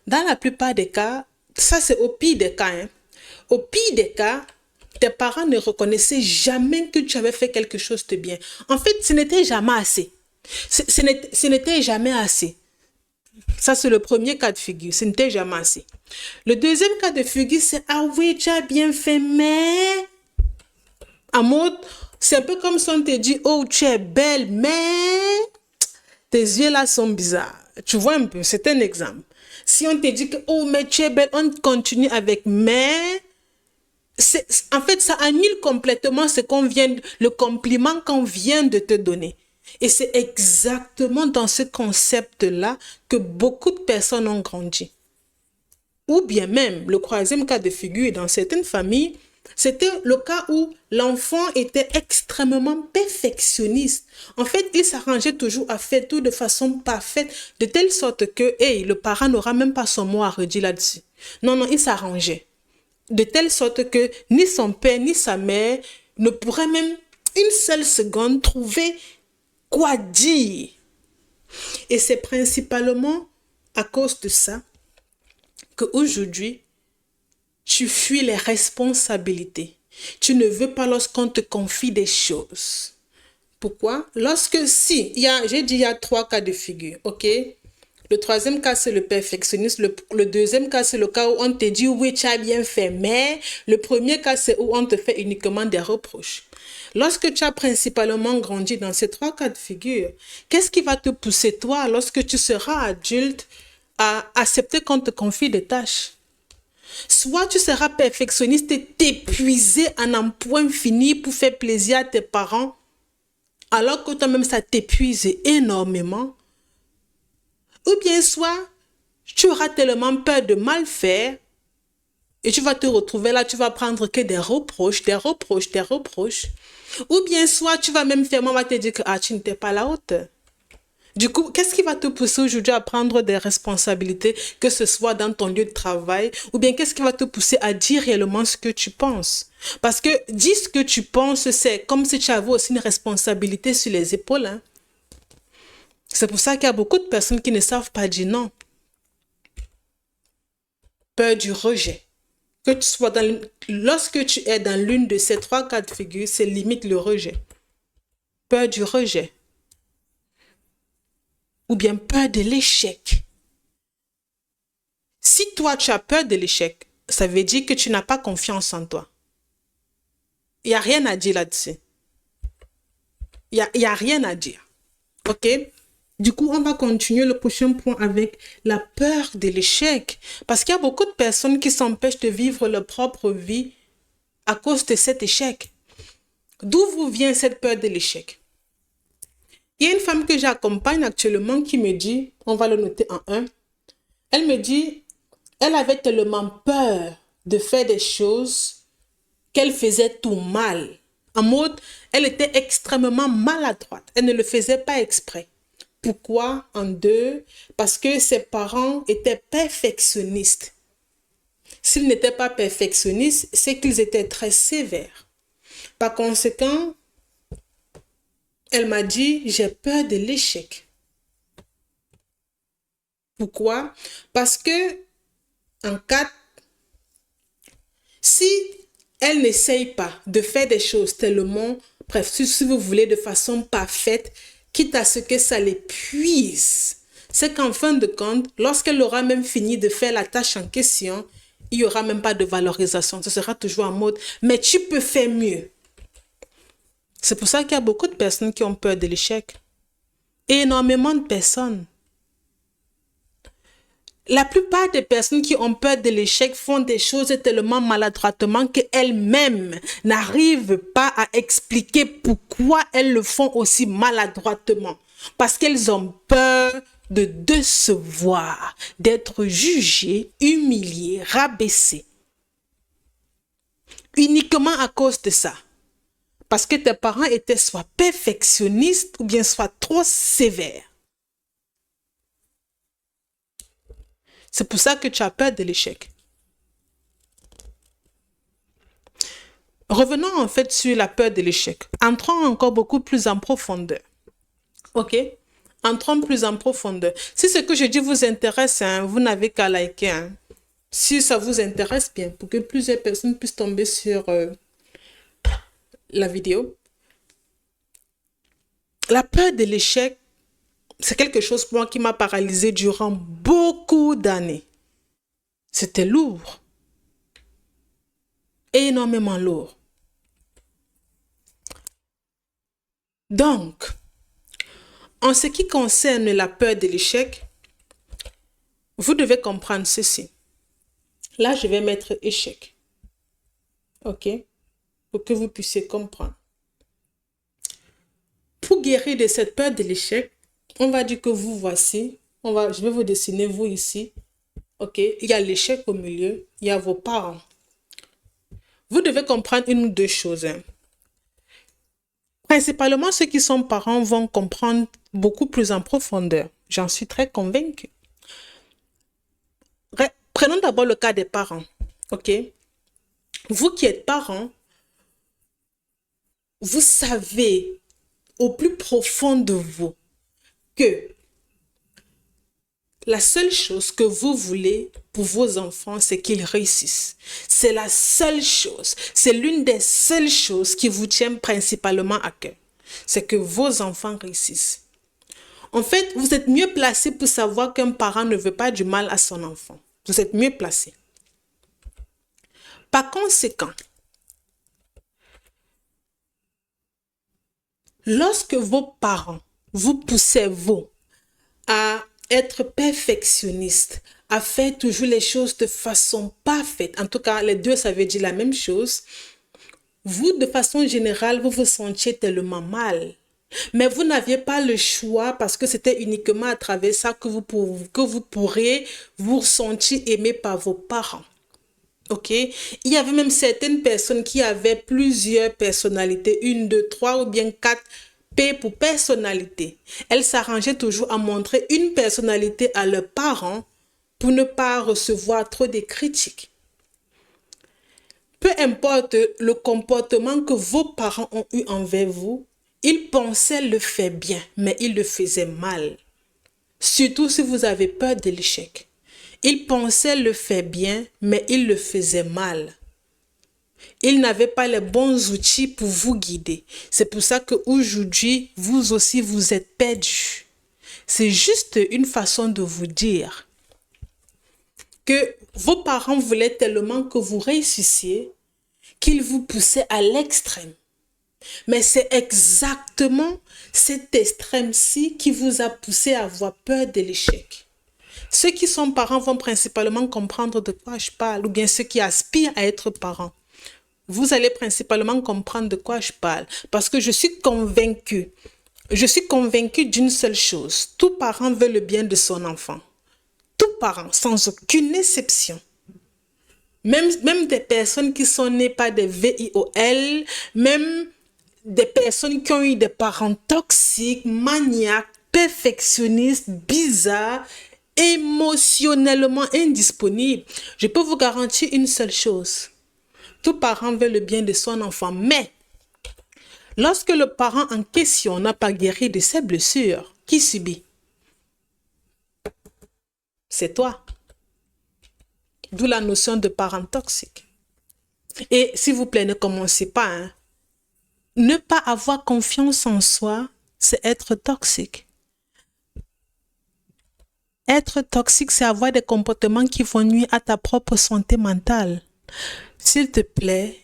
dans la plupart des cas, ça c'est au pire des cas, hein. Au pire des cas, tes parents ne reconnaissaient jamais que tu avais fait quelque chose de bien. En fait, ce n'était jamais assez. Ce n'était jamais assez. Ça, c'est le premier cas de figure. Ce n'était jamais assez. Le deuxième cas de figure, c'est ah oui, tu as bien fait, mais. En mode, c'est un peu comme si on te dit oh, tu es belle, mais tes yeux là sont bizarres. Tu vois un peu, c'est un exemple. Si on te dit que oh, mais tu es belle, on continue avec mais. En fait, ça annule complètement le compliment qu'on vient de te donner. Et c'est exactement dans ce concept-là que beaucoup de personnes ont grandi. Ou bien même, le troisième cas de figure, dans certaines familles, c'était le cas où l'enfant était extrêmement perfectionniste. En fait, il s'arrangeait toujours à faire tout de façon parfaite, de telle sorte que hey, le parent n'aura même pas son mot à redire là-dessus. Non, non, il s'arrangeait. De telle sorte que ni son père ni sa mère ne pourraient même une seule seconde trouver quoi dire. Et c'est principalement à cause de ça qu'aujourd'hui, tu fuis les responsabilités. Tu ne veux pas lorsqu'on te confie des choses. Pourquoi? J'ai dit il y a 3 cas de figure, ok? Le troisième cas, c'est le perfectionnisme. Le deuxième cas, c'est le cas où on te dit oui, tu as bien fait, mais le premier cas, c'est où on te fait uniquement des reproches. Lorsque tu as principalement grandi dans ces 3 cas de figure, qu'est-ce qui va te pousser, toi, lorsque tu seras adulte, à accepter qu'on te confie des tâches? Soit tu seras perfectionniste et t'épuiser en un point fini pour faire plaisir à tes parents, alors que toi-même, ça t'épuise énormément. Ou bien soit, tu auras tellement peur de mal faire et tu vas te retrouver là, tu vas prendre que des reproches, des reproches, des reproches. Ou bien soit, tu vas même faire, on va te dire que tu n'étais pas à la hauteur. Du coup, qu'est-ce qui va te pousser aujourd'hui à prendre des responsabilités, que ce soit dans ton lieu de travail, ou bien qu'est-ce qui va te pousser à dire réellement ce que tu penses? Parce que dire ce que tu penses, c'est comme si tu avais aussi une responsabilité sur les épaules, hein. C'est pour ça qu'il y a beaucoup de personnes qui ne savent pas dire non. Peur du rejet. Lorsque tu es dans l'une de ces 3 cas de figure, c'est limite le rejet. Peur du rejet. Ou bien peur de l'échec. Si toi, tu as peur de l'échec, ça veut dire que tu n'as pas confiance en toi. Il n'y a rien à dire là-dessus. Il y a rien à dire. OK? Du coup, on va continuer le prochain point avec la peur de l'échec. Parce qu'il y a beaucoup de personnes qui s'empêchent de vivre leur propre vie à cause de cet échec. D'où vous vient cette peur de l'échec? Il y a une femme que j'accompagne actuellement qui me dit, on va le noter en 1, elle me dit, elle avait tellement peur de faire des choses qu'elle faisait tout mal. En mode, elle était extrêmement maladroite. Elle ne le faisait pas exprès. Pourquoi? En 2, parce que ses parents étaient perfectionnistes. S'ils n'étaient pas perfectionnistes, c'est qu'ils étaient très sévères. Par conséquent, elle m'a dit, j'ai peur de l'échec. Pourquoi? Parce que, en 4, si elle n'essaye pas de faire des choses tellement, bref, si vous voulez, de façon parfaite, quitte à ce que ça l'épuise, c'est qu'en fin de compte, lorsqu'elle aura même fini de faire la tâche en question, il n'y aura même pas de valorisation. Ce sera toujours en mode, mais tu peux faire mieux. C'est pour ça qu'il y a beaucoup de personnes qui ont peur de l'échec. Énormément de personnes. La plupart des personnes qui ont peur de l'échec font des choses tellement maladroitement qu'elles-mêmes n'arrivent pas à expliquer pourquoi elles le font aussi maladroitement. Parce qu'elles ont peur de décevoir, d'être jugées, humiliées, rabaissées. Uniquement à cause de ça. Parce que tes parents étaient soit perfectionnistes ou bien soit trop sévères. C'est pour ça que tu as peur de l'échec. Revenons en fait sur la peur de l'échec. Entrons encore beaucoup plus en profondeur. OK? Entrons plus en profondeur. Si ce que je dis vous intéresse, hein, vous n'avez qu'à liker. Hein. Si ça vous intéresse bien, pour que plusieurs personnes puissent tomber sur la vidéo. La peur de l'échec, c'est quelque chose pour moi qui m'a paralysée durant beaucoup d'années. C'était lourd. Énormément lourd. Donc, en ce qui concerne la peur de l'échec, vous devez comprendre ceci. Là, je vais mettre échec. OK? Pour que vous puissiez comprendre. Pour guérir de cette peur de l'échec, on va dire que vous voici. Je vais vous dessiner vous ici. OK? Il y a l'échec au milieu. Il y a vos parents. Vous devez comprendre une ou deux choses. Hein. Principalement, ceux qui sont parents vont comprendre beaucoup plus en profondeur. J'en suis très convaincue. Prenons d'abord le cas des parents. OK? Vous qui êtes parents, vous savez au plus profond de vous que la seule chose que vous voulez pour vos enfants, c'est qu'ils réussissent. C'est la seule chose, c'est l'une des seules choses qui vous tient principalement à cœur. C'est que vos enfants réussissent. En fait, vous êtes mieux placé pour savoir qu'un parent ne veut pas du mal à son enfant. Vous êtes mieux placé. Par conséquent, lorsque vos parents vous poussez, vous, à être perfectionniste, à faire toujours les choses de façon parfaite, en tout cas, les deux, ça veut dire la même chose, vous, de façon générale, vous vous sentiez tellement mal. Mais vous n'aviez pas le choix parce que c'était uniquement à travers ça que vous pourrez vous sentir aimé par vos parents. OK? Il y avait même certaines personnes qui avaient plusieurs personnalités, une, deux, trois ou bien quatre. P pour personnalité. Elles s'arrangeaient toujours à montrer une personnalité à leurs parents pour ne pas recevoir trop de critiques. Peu importe le comportement que vos parents ont eu envers vous, ils pensaient le faire bien, mais ils le faisaient mal. Surtout si vous avez peur de l'échec. Ils pensaient le faire bien, mais ils le faisaient mal. Ils n'avaient pas les bons outils pour vous guider. C'est pour ça qu'aujourd'hui, vous aussi, vous êtes perdus. C'est juste une façon de vous dire que vos parents voulaient tellement que vous réussissiez qu'ils vous poussaient à l'extrême. Mais c'est exactement cet extrême-ci qui vous a poussé à avoir peur de l'échec. Ceux qui sont parents vont principalement comprendre de quoi je parle, ou bien ceux qui aspirent à être parents. Vous allez principalement comprendre de quoi je parle, parce que je suis convaincue d'une seule chose. Tout parent veut le bien de son enfant. Tout parent, sans aucune exception. Même des personnes qui sont nées par des VIOL, même des personnes qui ont eu des parents toxiques, maniaques, perfectionnistes, bizarres, émotionnellement indisponibles. Je peux vous garantir une seule chose. Tout parent veut le bien de son enfant, mais lorsque le parent en question n'a pas guéri de ses blessures, qui subit? C'est toi. D'où la notion de parent toxique. Et s'il vous plaît, ne commencez pas. Hein. Ne pas avoir confiance en soi, c'est être toxique. Être toxique, c'est avoir des comportements qui vont nuire à ta propre santé mentale. S'il te plaît,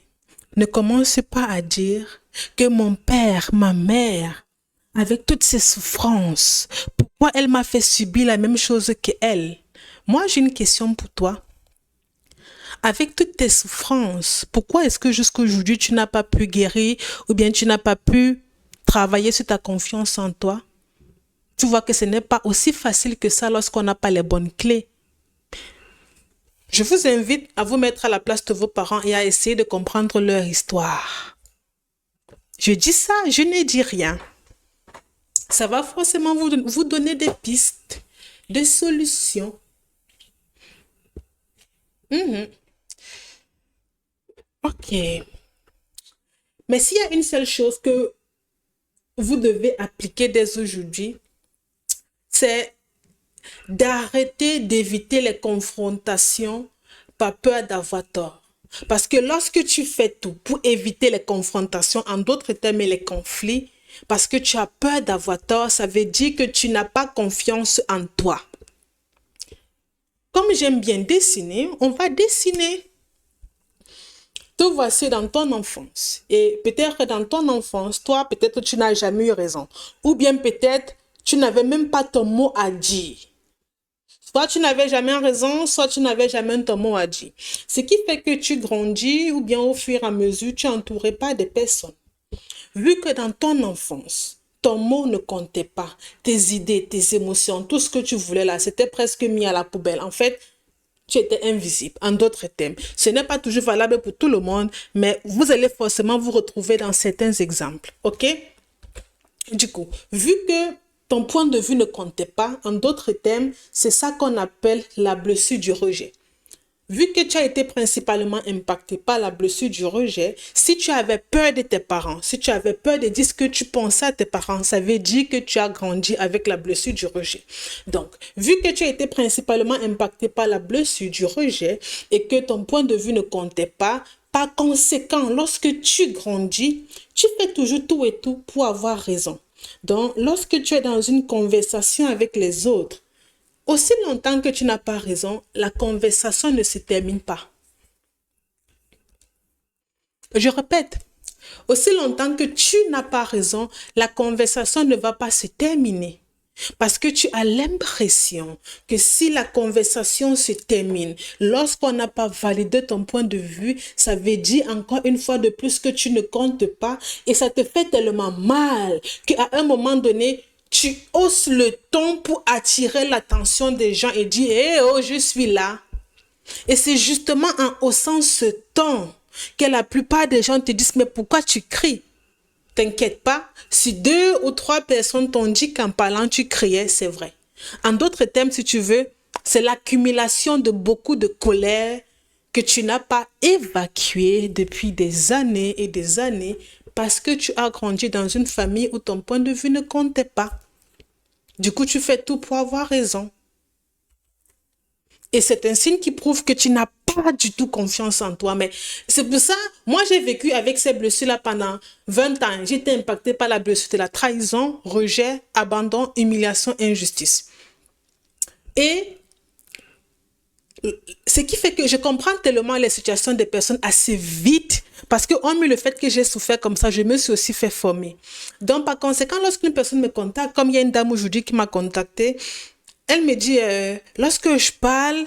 ne commence pas à dire que mon père, ma mère, avec toutes ces souffrances, pourquoi elle m'a fait subir la même chose qu'elle? Moi, j'ai une question pour toi. Avec toutes tes souffrances, pourquoi est-ce que jusqu'à aujourd'hui, tu n'as pas pu guérir ou bien tu n'as pas pu travailler sur ta confiance en toi? Tu vois que ce n'est pas aussi facile que ça lorsqu'on n'a pas les bonnes clés. Je vous invite à vous mettre à la place de vos parents et à essayer de comprendre leur histoire. Je dis ça, je ne dis rien. Ça va forcément vous donner des pistes, des solutions. Ok. Mais s'il y a une seule chose que vous devez appliquer dès aujourd'hui, c'est d'arrêter d'éviter les confrontations par peur d'avoir tort. Parce que lorsque tu fais tout pour éviter les confrontations, en d'autres termes les conflits, parce que tu as peur d'avoir tort, ça veut dire que tu n'as pas confiance en toi. Comme j'aime bien dessiner, on va dessiner. Te voici dans ton enfance. Et peut-être que dans ton enfance, toi, peut-être tu n'as jamais eu raison. Ou bien peut-être tu n'avais même pas ton mot à dire. Soit tu n'avais jamais raison, soit tu n'avais jamais ton mot à dire. Ce qui fait que tu grandis ou bien au fur et à mesure, tu es entouré par des personnes. Vu que dans ton enfance, ton mot ne comptait pas, tes idées, tes émotions, tout ce que tu voulais là, c'était presque mis à la poubelle. En fait, tu étais invisible. En d'autres termes, ce n'est pas toujours valable pour tout le monde, mais vous allez forcément vous retrouver dans certains exemples. OK? Du coup, vu que ton point de vue ne comptait pas, en d'autres termes, c'est ça qu'on appelle la blessure du rejet. Vu que tu as été principalement impacté par la blessure du rejet, si tu avais peur de tes parents, si tu avais peur de dire ce que tu pensais à tes parents, ça veut dire que tu as grandi avec la blessure du rejet. Donc, vu que tu as été principalement impacté par la blessure du rejet et que ton point de vue ne comptait pas, par conséquent, lorsque tu grandis, tu fais toujours tout et tout pour avoir raison. Donc, lorsque tu es dans une conversation avec les autres, aussi longtemps que tu n'as pas raison, la conversation ne se termine pas. Je répète, aussi longtemps que tu n'as pas raison, la conversation ne va pas se terminer. Parce que tu as l'impression que si la conversation se termine, lorsqu'on n'a pas validé ton point de vue, ça veut dire encore une fois de plus que tu ne comptes pas et ça te fait tellement mal qu'à un moment donné, tu hausses le ton pour attirer l'attention des gens et dire hey, « oh, je suis là ». Et c'est justement en haussant ce ton que la plupart des gens te disent « mais pourquoi tu cries ?» T'inquiète pas, si 2 ou 3 personnes t'ont dit qu'en parlant tu criais, c'est vrai. En d'autres termes, si tu veux, c'est l'accumulation de beaucoup de colère que tu n'as pas évacuée depuis des années et des années parce que tu as grandi dans une famille où ton point de vue ne comptait pas. Du coup, tu fais tout pour avoir raison. Et c'est un signe qui prouve que tu n'as pas du tout confiance en toi. Mais c'est pour ça, moi j'ai vécu avec ces blessures-là pendant 20 ans. J'étais impactée par la blessure de la trahison, rejet, abandon, humiliation, injustice. Et ce qui fait que je comprends tellement les situations des personnes assez vite parce que hormis le fait que j'ai souffert comme ça, je me suis aussi fait former. Donc par conséquent, lorsqu'une personne me contacte, comme il y a une dame aujourd'hui qui m'a contactée, elle me dit, lorsque je parle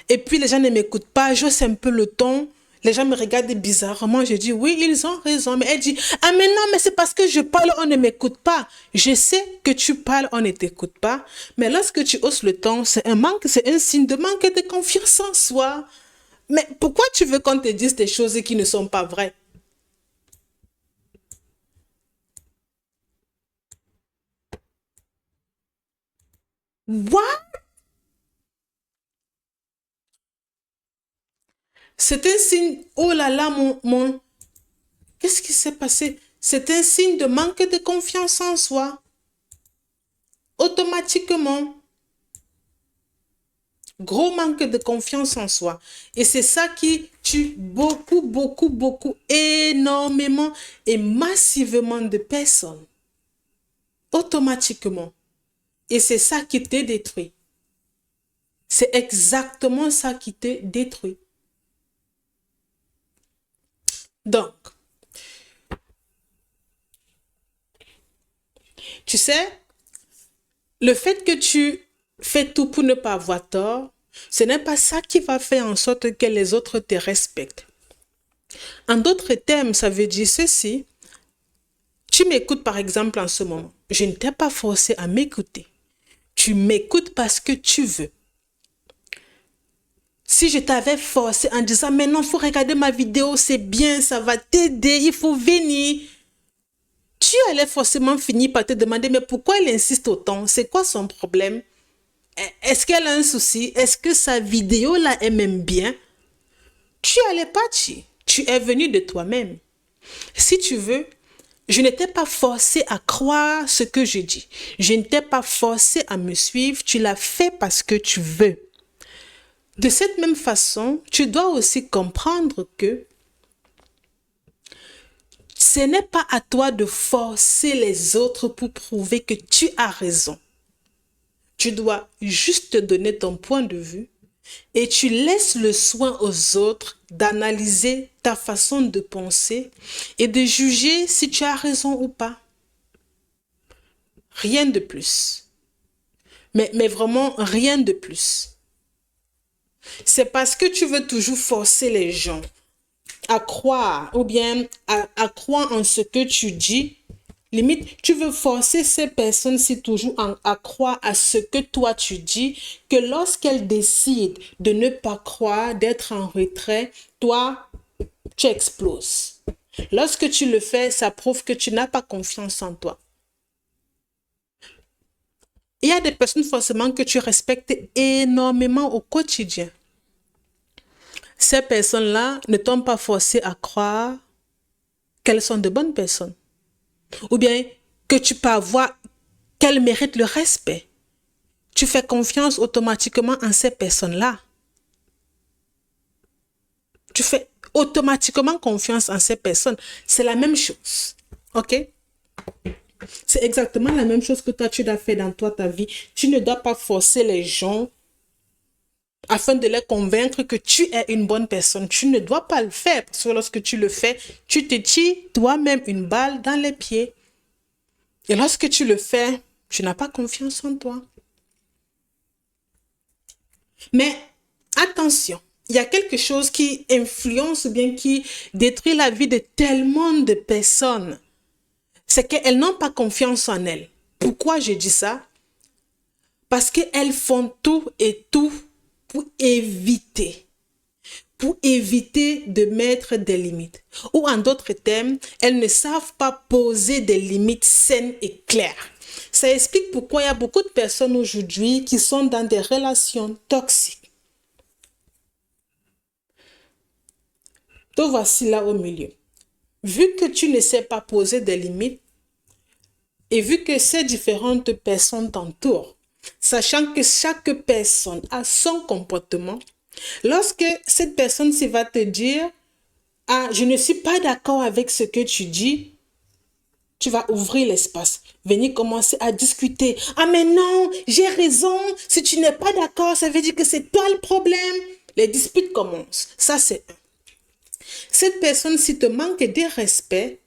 et puis les gens ne m'écoutent pas, j'hausse un peu le ton, les gens me regardent bizarrement, je dis, oui, ils ont raison. Mais elle dit, ah mais non, mais c'est parce que je parle, on ne m'écoute pas. Je sais que tu parles, on ne t'écoute pas. Mais lorsque tu hausses le ton, c'est un signe de manque de confiance en soi. Mais pourquoi tu veux qu'on te dise des choses qui ne sont pas vraies? What? C'est un signe, oh là là, qu'est-ce qui s'est passé? C'est un signe de manque de confiance en soi. Automatiquement. Gros manque de confiance en soi. Et c'est ça qui tue beaucoup, beaucoup, beaucoup, énormément et massivement de personnes. Automatiquement. Et c'est ça qui te détruit. C'est exactement ça qui te détruit. Donc, tu sais, le fait que tu fais tout pour ne pas avoir tort, ce n'est pas ça qui va faire en sorte que les autres te respectent. En d'autres termes, ça veut dire ceci. Tu m'écoutes par exemple en ce moment. Je ne t'ai pas forcé à m'écouter. Tu m'écoutes parce que tu veux. Si je t'avais forcé en disant, mais non, il faut regarder ma vidéo, c'est bien, ça va t'aider, il faut venir. Tu allais forcément finir par te demander, mais pourquoi elle insiste autant? C'est quoi son problème? Est-ce qu'elle a un souci? Est-ce que sa vidéo là, elle m'aime bien? Tu allais pas dire. Tu es venu de toi-même. Si tu veux, Je n'étais pas forcée à croire ce que je dis. Je n'étais pas forcée à me suivre. Tu l'as fait parce que tu veux. De cette même façon, tu dois aussi comprendre que ce n'est pas à toi de forcer les autres pour prouver que tu as raison. Tu dois juste te donner ton point de vue et tu laisses le soin aux autres d'analyser ta façon de penser et de juger si tu as raison ou pas. Rien de plus. Mais vraiment rien de plus. C'est parce que tu veux toujours forcer les gens à croire ou bien à croire en ce que tu dis. Limite, tu veux forcer ces personnes-ci toujours à croire à ce que toi tu dis, que lorsqu'elles décident de ne pas croire, d'être en retrait, toi, tu exploses. Lorsque tu le fais, ça prouve que tu n'as pas confiance en toi. Il y a des personnes forcément que tu respectes énormément au quotidien. Ces personnes-là ne t'ont pas forcé à croire qu'elles sont de bonnes personnes. Ou bien que tu peux avoir qu'elles méritent le respect. Tu fais confiance automatiquement en ces personnes-là. Tu fais automatiquement confiance en ces personnes. C'est la même chose. OK? C'est exactement la même chose que toi, tu dois faire dans toi, ta vie. Tu ne dois pas forcer les gens afin de les convaincre que tu es une bonne personne. Tu ne dois pas le faire parce que lorsque tu le fais, tu te tires toi-même une balle dans les pieds. Et lorsque tu le fais, tu n'as pas confiance en toi. Mais attention, il y a quelque chose qui influence ou bien qui détruit la vie de tellement de personnes. C'est qu'elles n'ont pas confiance en elles. Pourquoi je dis ça? Parce qu'elles font tout et tout pour éviter de mettre des limites. Ou en d'autres termes, elles ne savent pas poser des limites saines et claires. Ça explique pourquoi il y a beaucoup de personnes aujourd'hui qui sont dans des relations toxiques. Te voici là au milieu. Vu que tu ne sais pas poser des limites et vu que ces différentes personnes t'entourent, sachant que chaque personne a son comportement, lorsque cette personne-ci va te dire « Ah, je ne suis pas d'accord avec ce que tu dis », tu vas ouvrir l'espace, venir commencer à discuter. « Ah mais non, j'ai raison, si tu n'es pas d'accord, ça veut dire que c'est toi le problème. » Les disputes commencent. Ça, c'est un. Cette personne, si te manque de respect,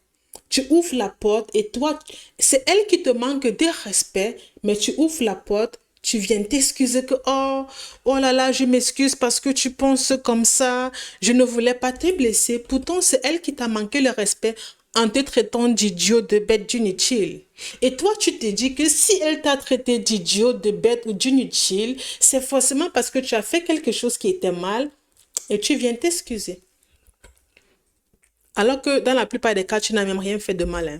tu ouvres la porte et toi, c'est elle qui te manque de respect, mais tu ouvres la porte, tu viens t'excuser que oh là là, je m'excuse parce que tu penses comme ça, je ne voulais pas te blesser. Pourtant, c'est elle qui t'a manqué le respect en te traitant d'idiot, de bête, d'inutile. Et toi, tu te dis que si elle t'a traité d'idiot, de bête ou d'inutile, c'est forcément parce que tu as fait quelque chose qui était mal et tu viens t'excuser. Alors que dans la plupart des cas, tu n'as même rien fait de malin.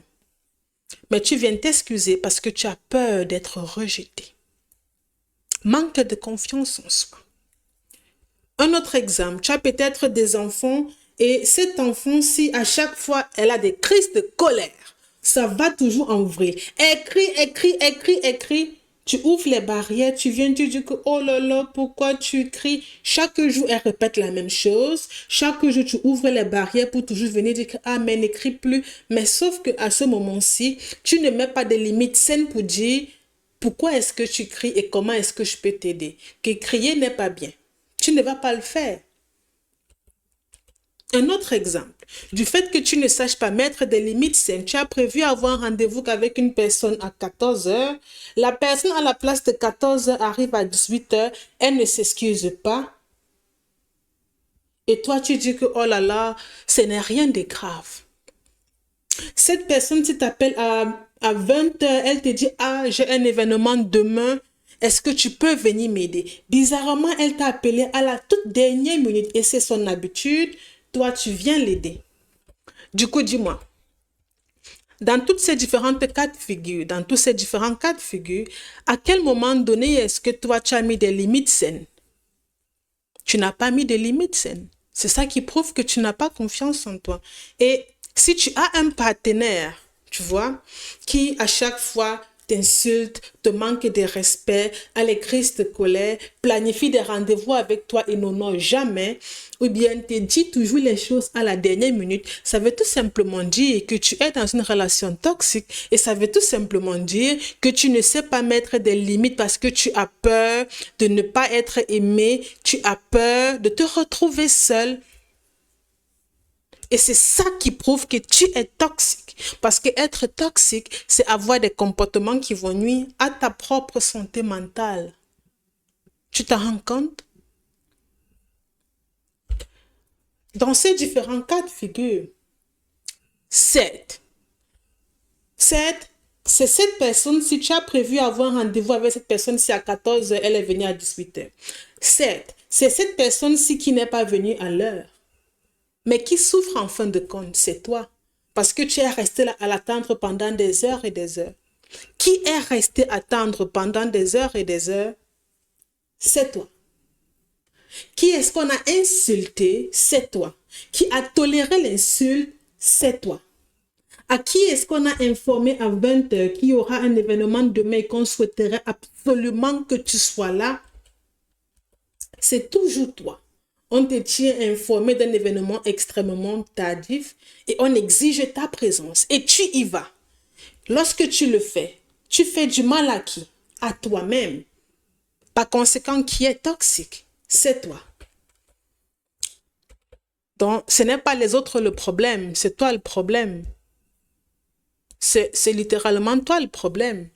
Mais tu viens t'excuser parce que tu as peur d'être rejeté. Manque de confiance en soi. Un autre exemple, tu as peut-être des enfants et cet enfant-ci, à chaque fois, elle a des crises de colère. Ça va toujours en vrille. Elle crie. Tu ouvres les barrières, tu viens, tu dis que oh là là, pourquoi tu cries? Chaque jour, elle répète la même chose. Chaque jour, tu ouvres les barrières pour toujours venir dire que ah, mais n'écris plus. Mais sauf qu'à ce moment-ci, tu ne mets pas de limites saines pour dire pourquoi est-ce que tu cries et comment est-ce que je peux t'aider. Que crier n'est pas bien. Tu ne vas pas le faire. Un autre exemple, du fait que tu ne saches pas mettre des limites saines, tu as prévu avoir un rendez-vous avec une personne à 14 heures, la personne à la place de 14 heures arrive à 18 heures, elle ne s'excuse pas. Et toi, tu dis que, oh là là, ce n'est rien de grave. Cette personne, si t'appelle à 20 heures, elle te dit, ah, j'ai un événement demain, est-ce que tu peux venir m'aider? Bizarrement, elle t'a appelé à la toute dernière minute et c'est son habitude. Toi, tu viens l'aider. Du coup, dis-moi, dans toutes ces différentes cas de figure, dans tous ces différents cas de figure, à quel moment donné est-ce que toi, tu as mis des limites saines? Tu n'as pas mis de limites saines. C'est ça qui prouve que tu n'as pas confiance en toi. Et si tu as un partenaire tu vois, qui à chaque fois t'insulte, te manque de respect, a les crises de colère, planifie des rendez-vous avec toi et n'honore jamais, ou bien te dit toujours les choses à la dernière minute, ça veut tout simplement dire que tu es dans une relation toxique et ça veut tout simplement dire que tu ne sais pas mettre des limites parce que tu as peur de ne pas être aimé, tu as peur de te retrouver seul. Et c'est ça qui prouve que tu es toxique. Parce que être toxique, c'est avoir des comportements qui vont nuire à ta propre santé mentale. Tu t'en rends compte? Dans ces différents cas de figure, 7. C'est cette personne, si tu as prévu avoir un rendez-vous avec cette personne-ci à 14h, elle est venue à 18h. 7. C'est cette personne-ci qui n'est pas venue à l'heure. Mais qui souffre en fin de compte, c'est toi. Parce que tu es resté là à l'attendre pendant des heures et des heures. Qui est resté attendre pendant des heures et des heures? C'est toi. Qui est-ce qu'on a insulté? C'est toi. Qui a toléré l'insulte? C'est toi. À qui est-ce qu'on a informé à 20h qu'il y aura un événement demain et qu'on souhaiterait absolument que tu sois là? C'est toujours toi. On te tient informé d'un événement extrêmement tardif et on exige ta présence. Et tu y vas. Lorsque tu le fais, tu fais du mal à qui? À toi-même. Par conséquent, qui est toxique? C'est toi. Donc, ce n'est pas les autres le problème, c'est toi le problème. C'est littéralement toi le problème.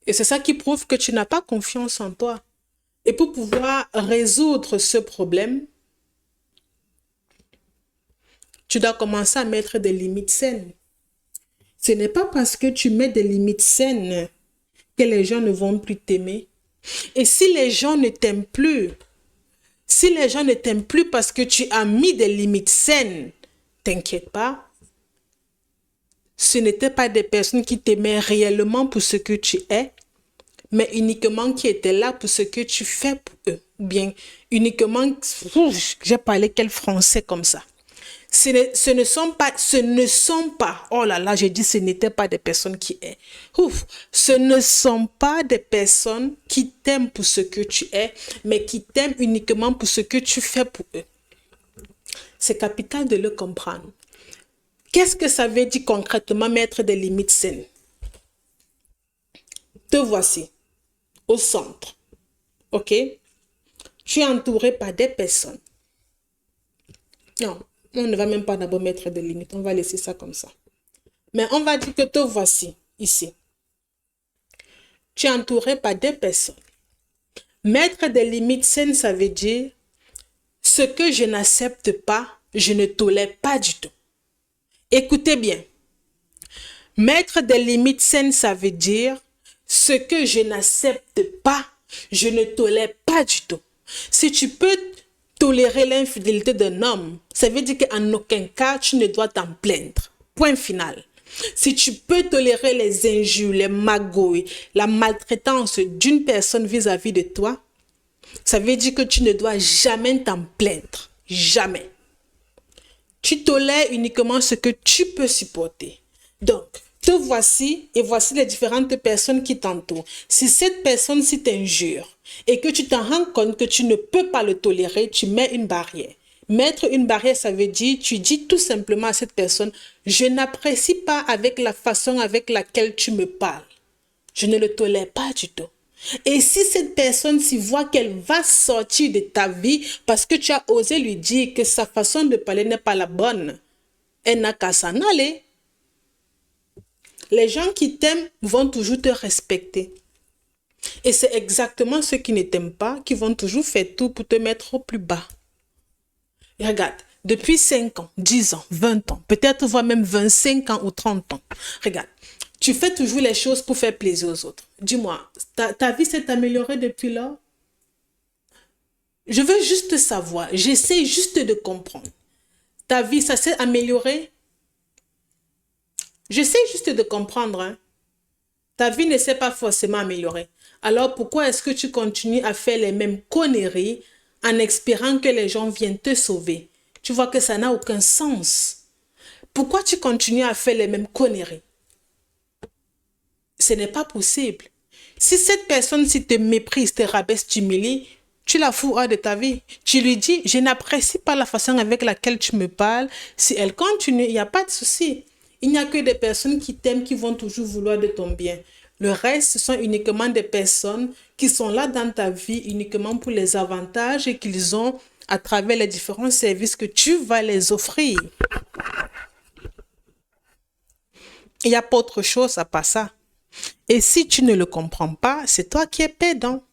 Et c'est ça qui prouve que tu n'as pas confiance en toi. Et pour pouvoir résoudre ce problème, tu dois commencer à mettre des limites saines. Ce n'est pas parce que tu mets des limites saines que les gens ne vont plus t'aimer. Et si les gens ne t'aiment plus, parce que tu as mis des limites saines, t'inquiète pas, ce n'étaient pas des personnes qui t'aimaient réellement pour ce que tu es, mais uniquement qui étaient là pour ce que tu fais pour eux. Ou bien uniquement, j'ai parlé quel français comme ça. Ce ne sont pas, oh là là, j'ai dit ce n'étaient pas des personnes qui est. Ce ne sont pas des personnes qui t'aiment pour ce que tu es, mais qui t'aiment uniquement pour ce que tu fais pour eux. C'est capital de le comprendre. Qu'est-ce que ça veut dire concrètement mettre des limites saines? Te voici, au centre, ok? Tu es entouré par des personnes. Non. On ne va même pas d'abord mettre des limites. On va laisser ça comme ça. Mais on va dire que te voici, ici. Tu es entouré par des personnes. Mettre des limites saines, ça veut dire ce que je n'accepte pas, je ne tolère pas du tout. Écoutez bien. Mettre des limites saines, ça veut dire ce que je n'accepte pas, je ne tolère pas du tout. Si tu peux tolérer l'infidélité d'un homme, ça veut dire qu'en aucun cas, tu ne dois t'en plaindre. Point final. Si tu peux tolérer les injures, les magouilles, la maltraitance d'une personne vis-à-vis de toi, ça veut dire que tu ne dois jamais t'en plaindre. Jamais. Tu tolères uniquement ce que tu peux supporter. Donc, te voici et voici les différentes personnes qui t'entourent. Si cette personne-ci t'injure et que tu t'en rends compte que tu ne peux pas le tolérer, tu mets une barrière. Mettre une barrière, ça veut dire, tu dis tout simplement à cette personne, je n'apprécie pas avec la façon avec laquelle tu me parles. Je ne le tolère pas du tout. Et si cette personne s'y voit qu'elle va sortir de ta vie parce que tu as osé lui dire que sa façon de parler n'est pas la bonne, elle n'a qu'à s'en aller. Les gens qui t'aiment vont toujours te respecter. Et c'est exactement ceux qui ne t'aiment pas qui vont toujours faire tout pour te mettre au plus bas. Et regarde, depuis 5 ans, 10 ans, 20 ans, peut-être voire même 25 ans ou 30 ans, regarde, tu fais toujours les choses pour faire plaisir aux autres. Dis-moi, ta vie s'est améliorée depuis lors? Je veux juste savoir, j'essaie juste de comprendre. Ta vie, ça s'est amélioré? J'essaie juste de comprendre. Hein. Ta vie ne s'est pas forcément améliorée. Alors pourquoi est-ce que tu continues à faire les mêmes conneries en espérant que les gens viennent te sauver? Tu vois que ça n'a aucun sens. Pourquoi tu continues à faire les mêmes conneries? Ce n'est pas possible. Si cette personne-ci te méprise, te rabaisse, t'humilie, tu la fous hors de ta vie. Tu lui dis, je n'apprécie pas la façon avec laquelle tu me parles. Si elle continue, il n'y a pas de souci. Il n'y a que des personnes qui t'aiment, qui vont toujours vouloir de ton bien. Le reste, ce sont uniquement des personnes qui sont là dans ta vie uniquement pour les avantages qu'ils ont à travers les différents services que tu vas les offrir. Il n'y a pas autre chose à part ça. Et si tu ne le comprends pas, c'est toi qui es perdant.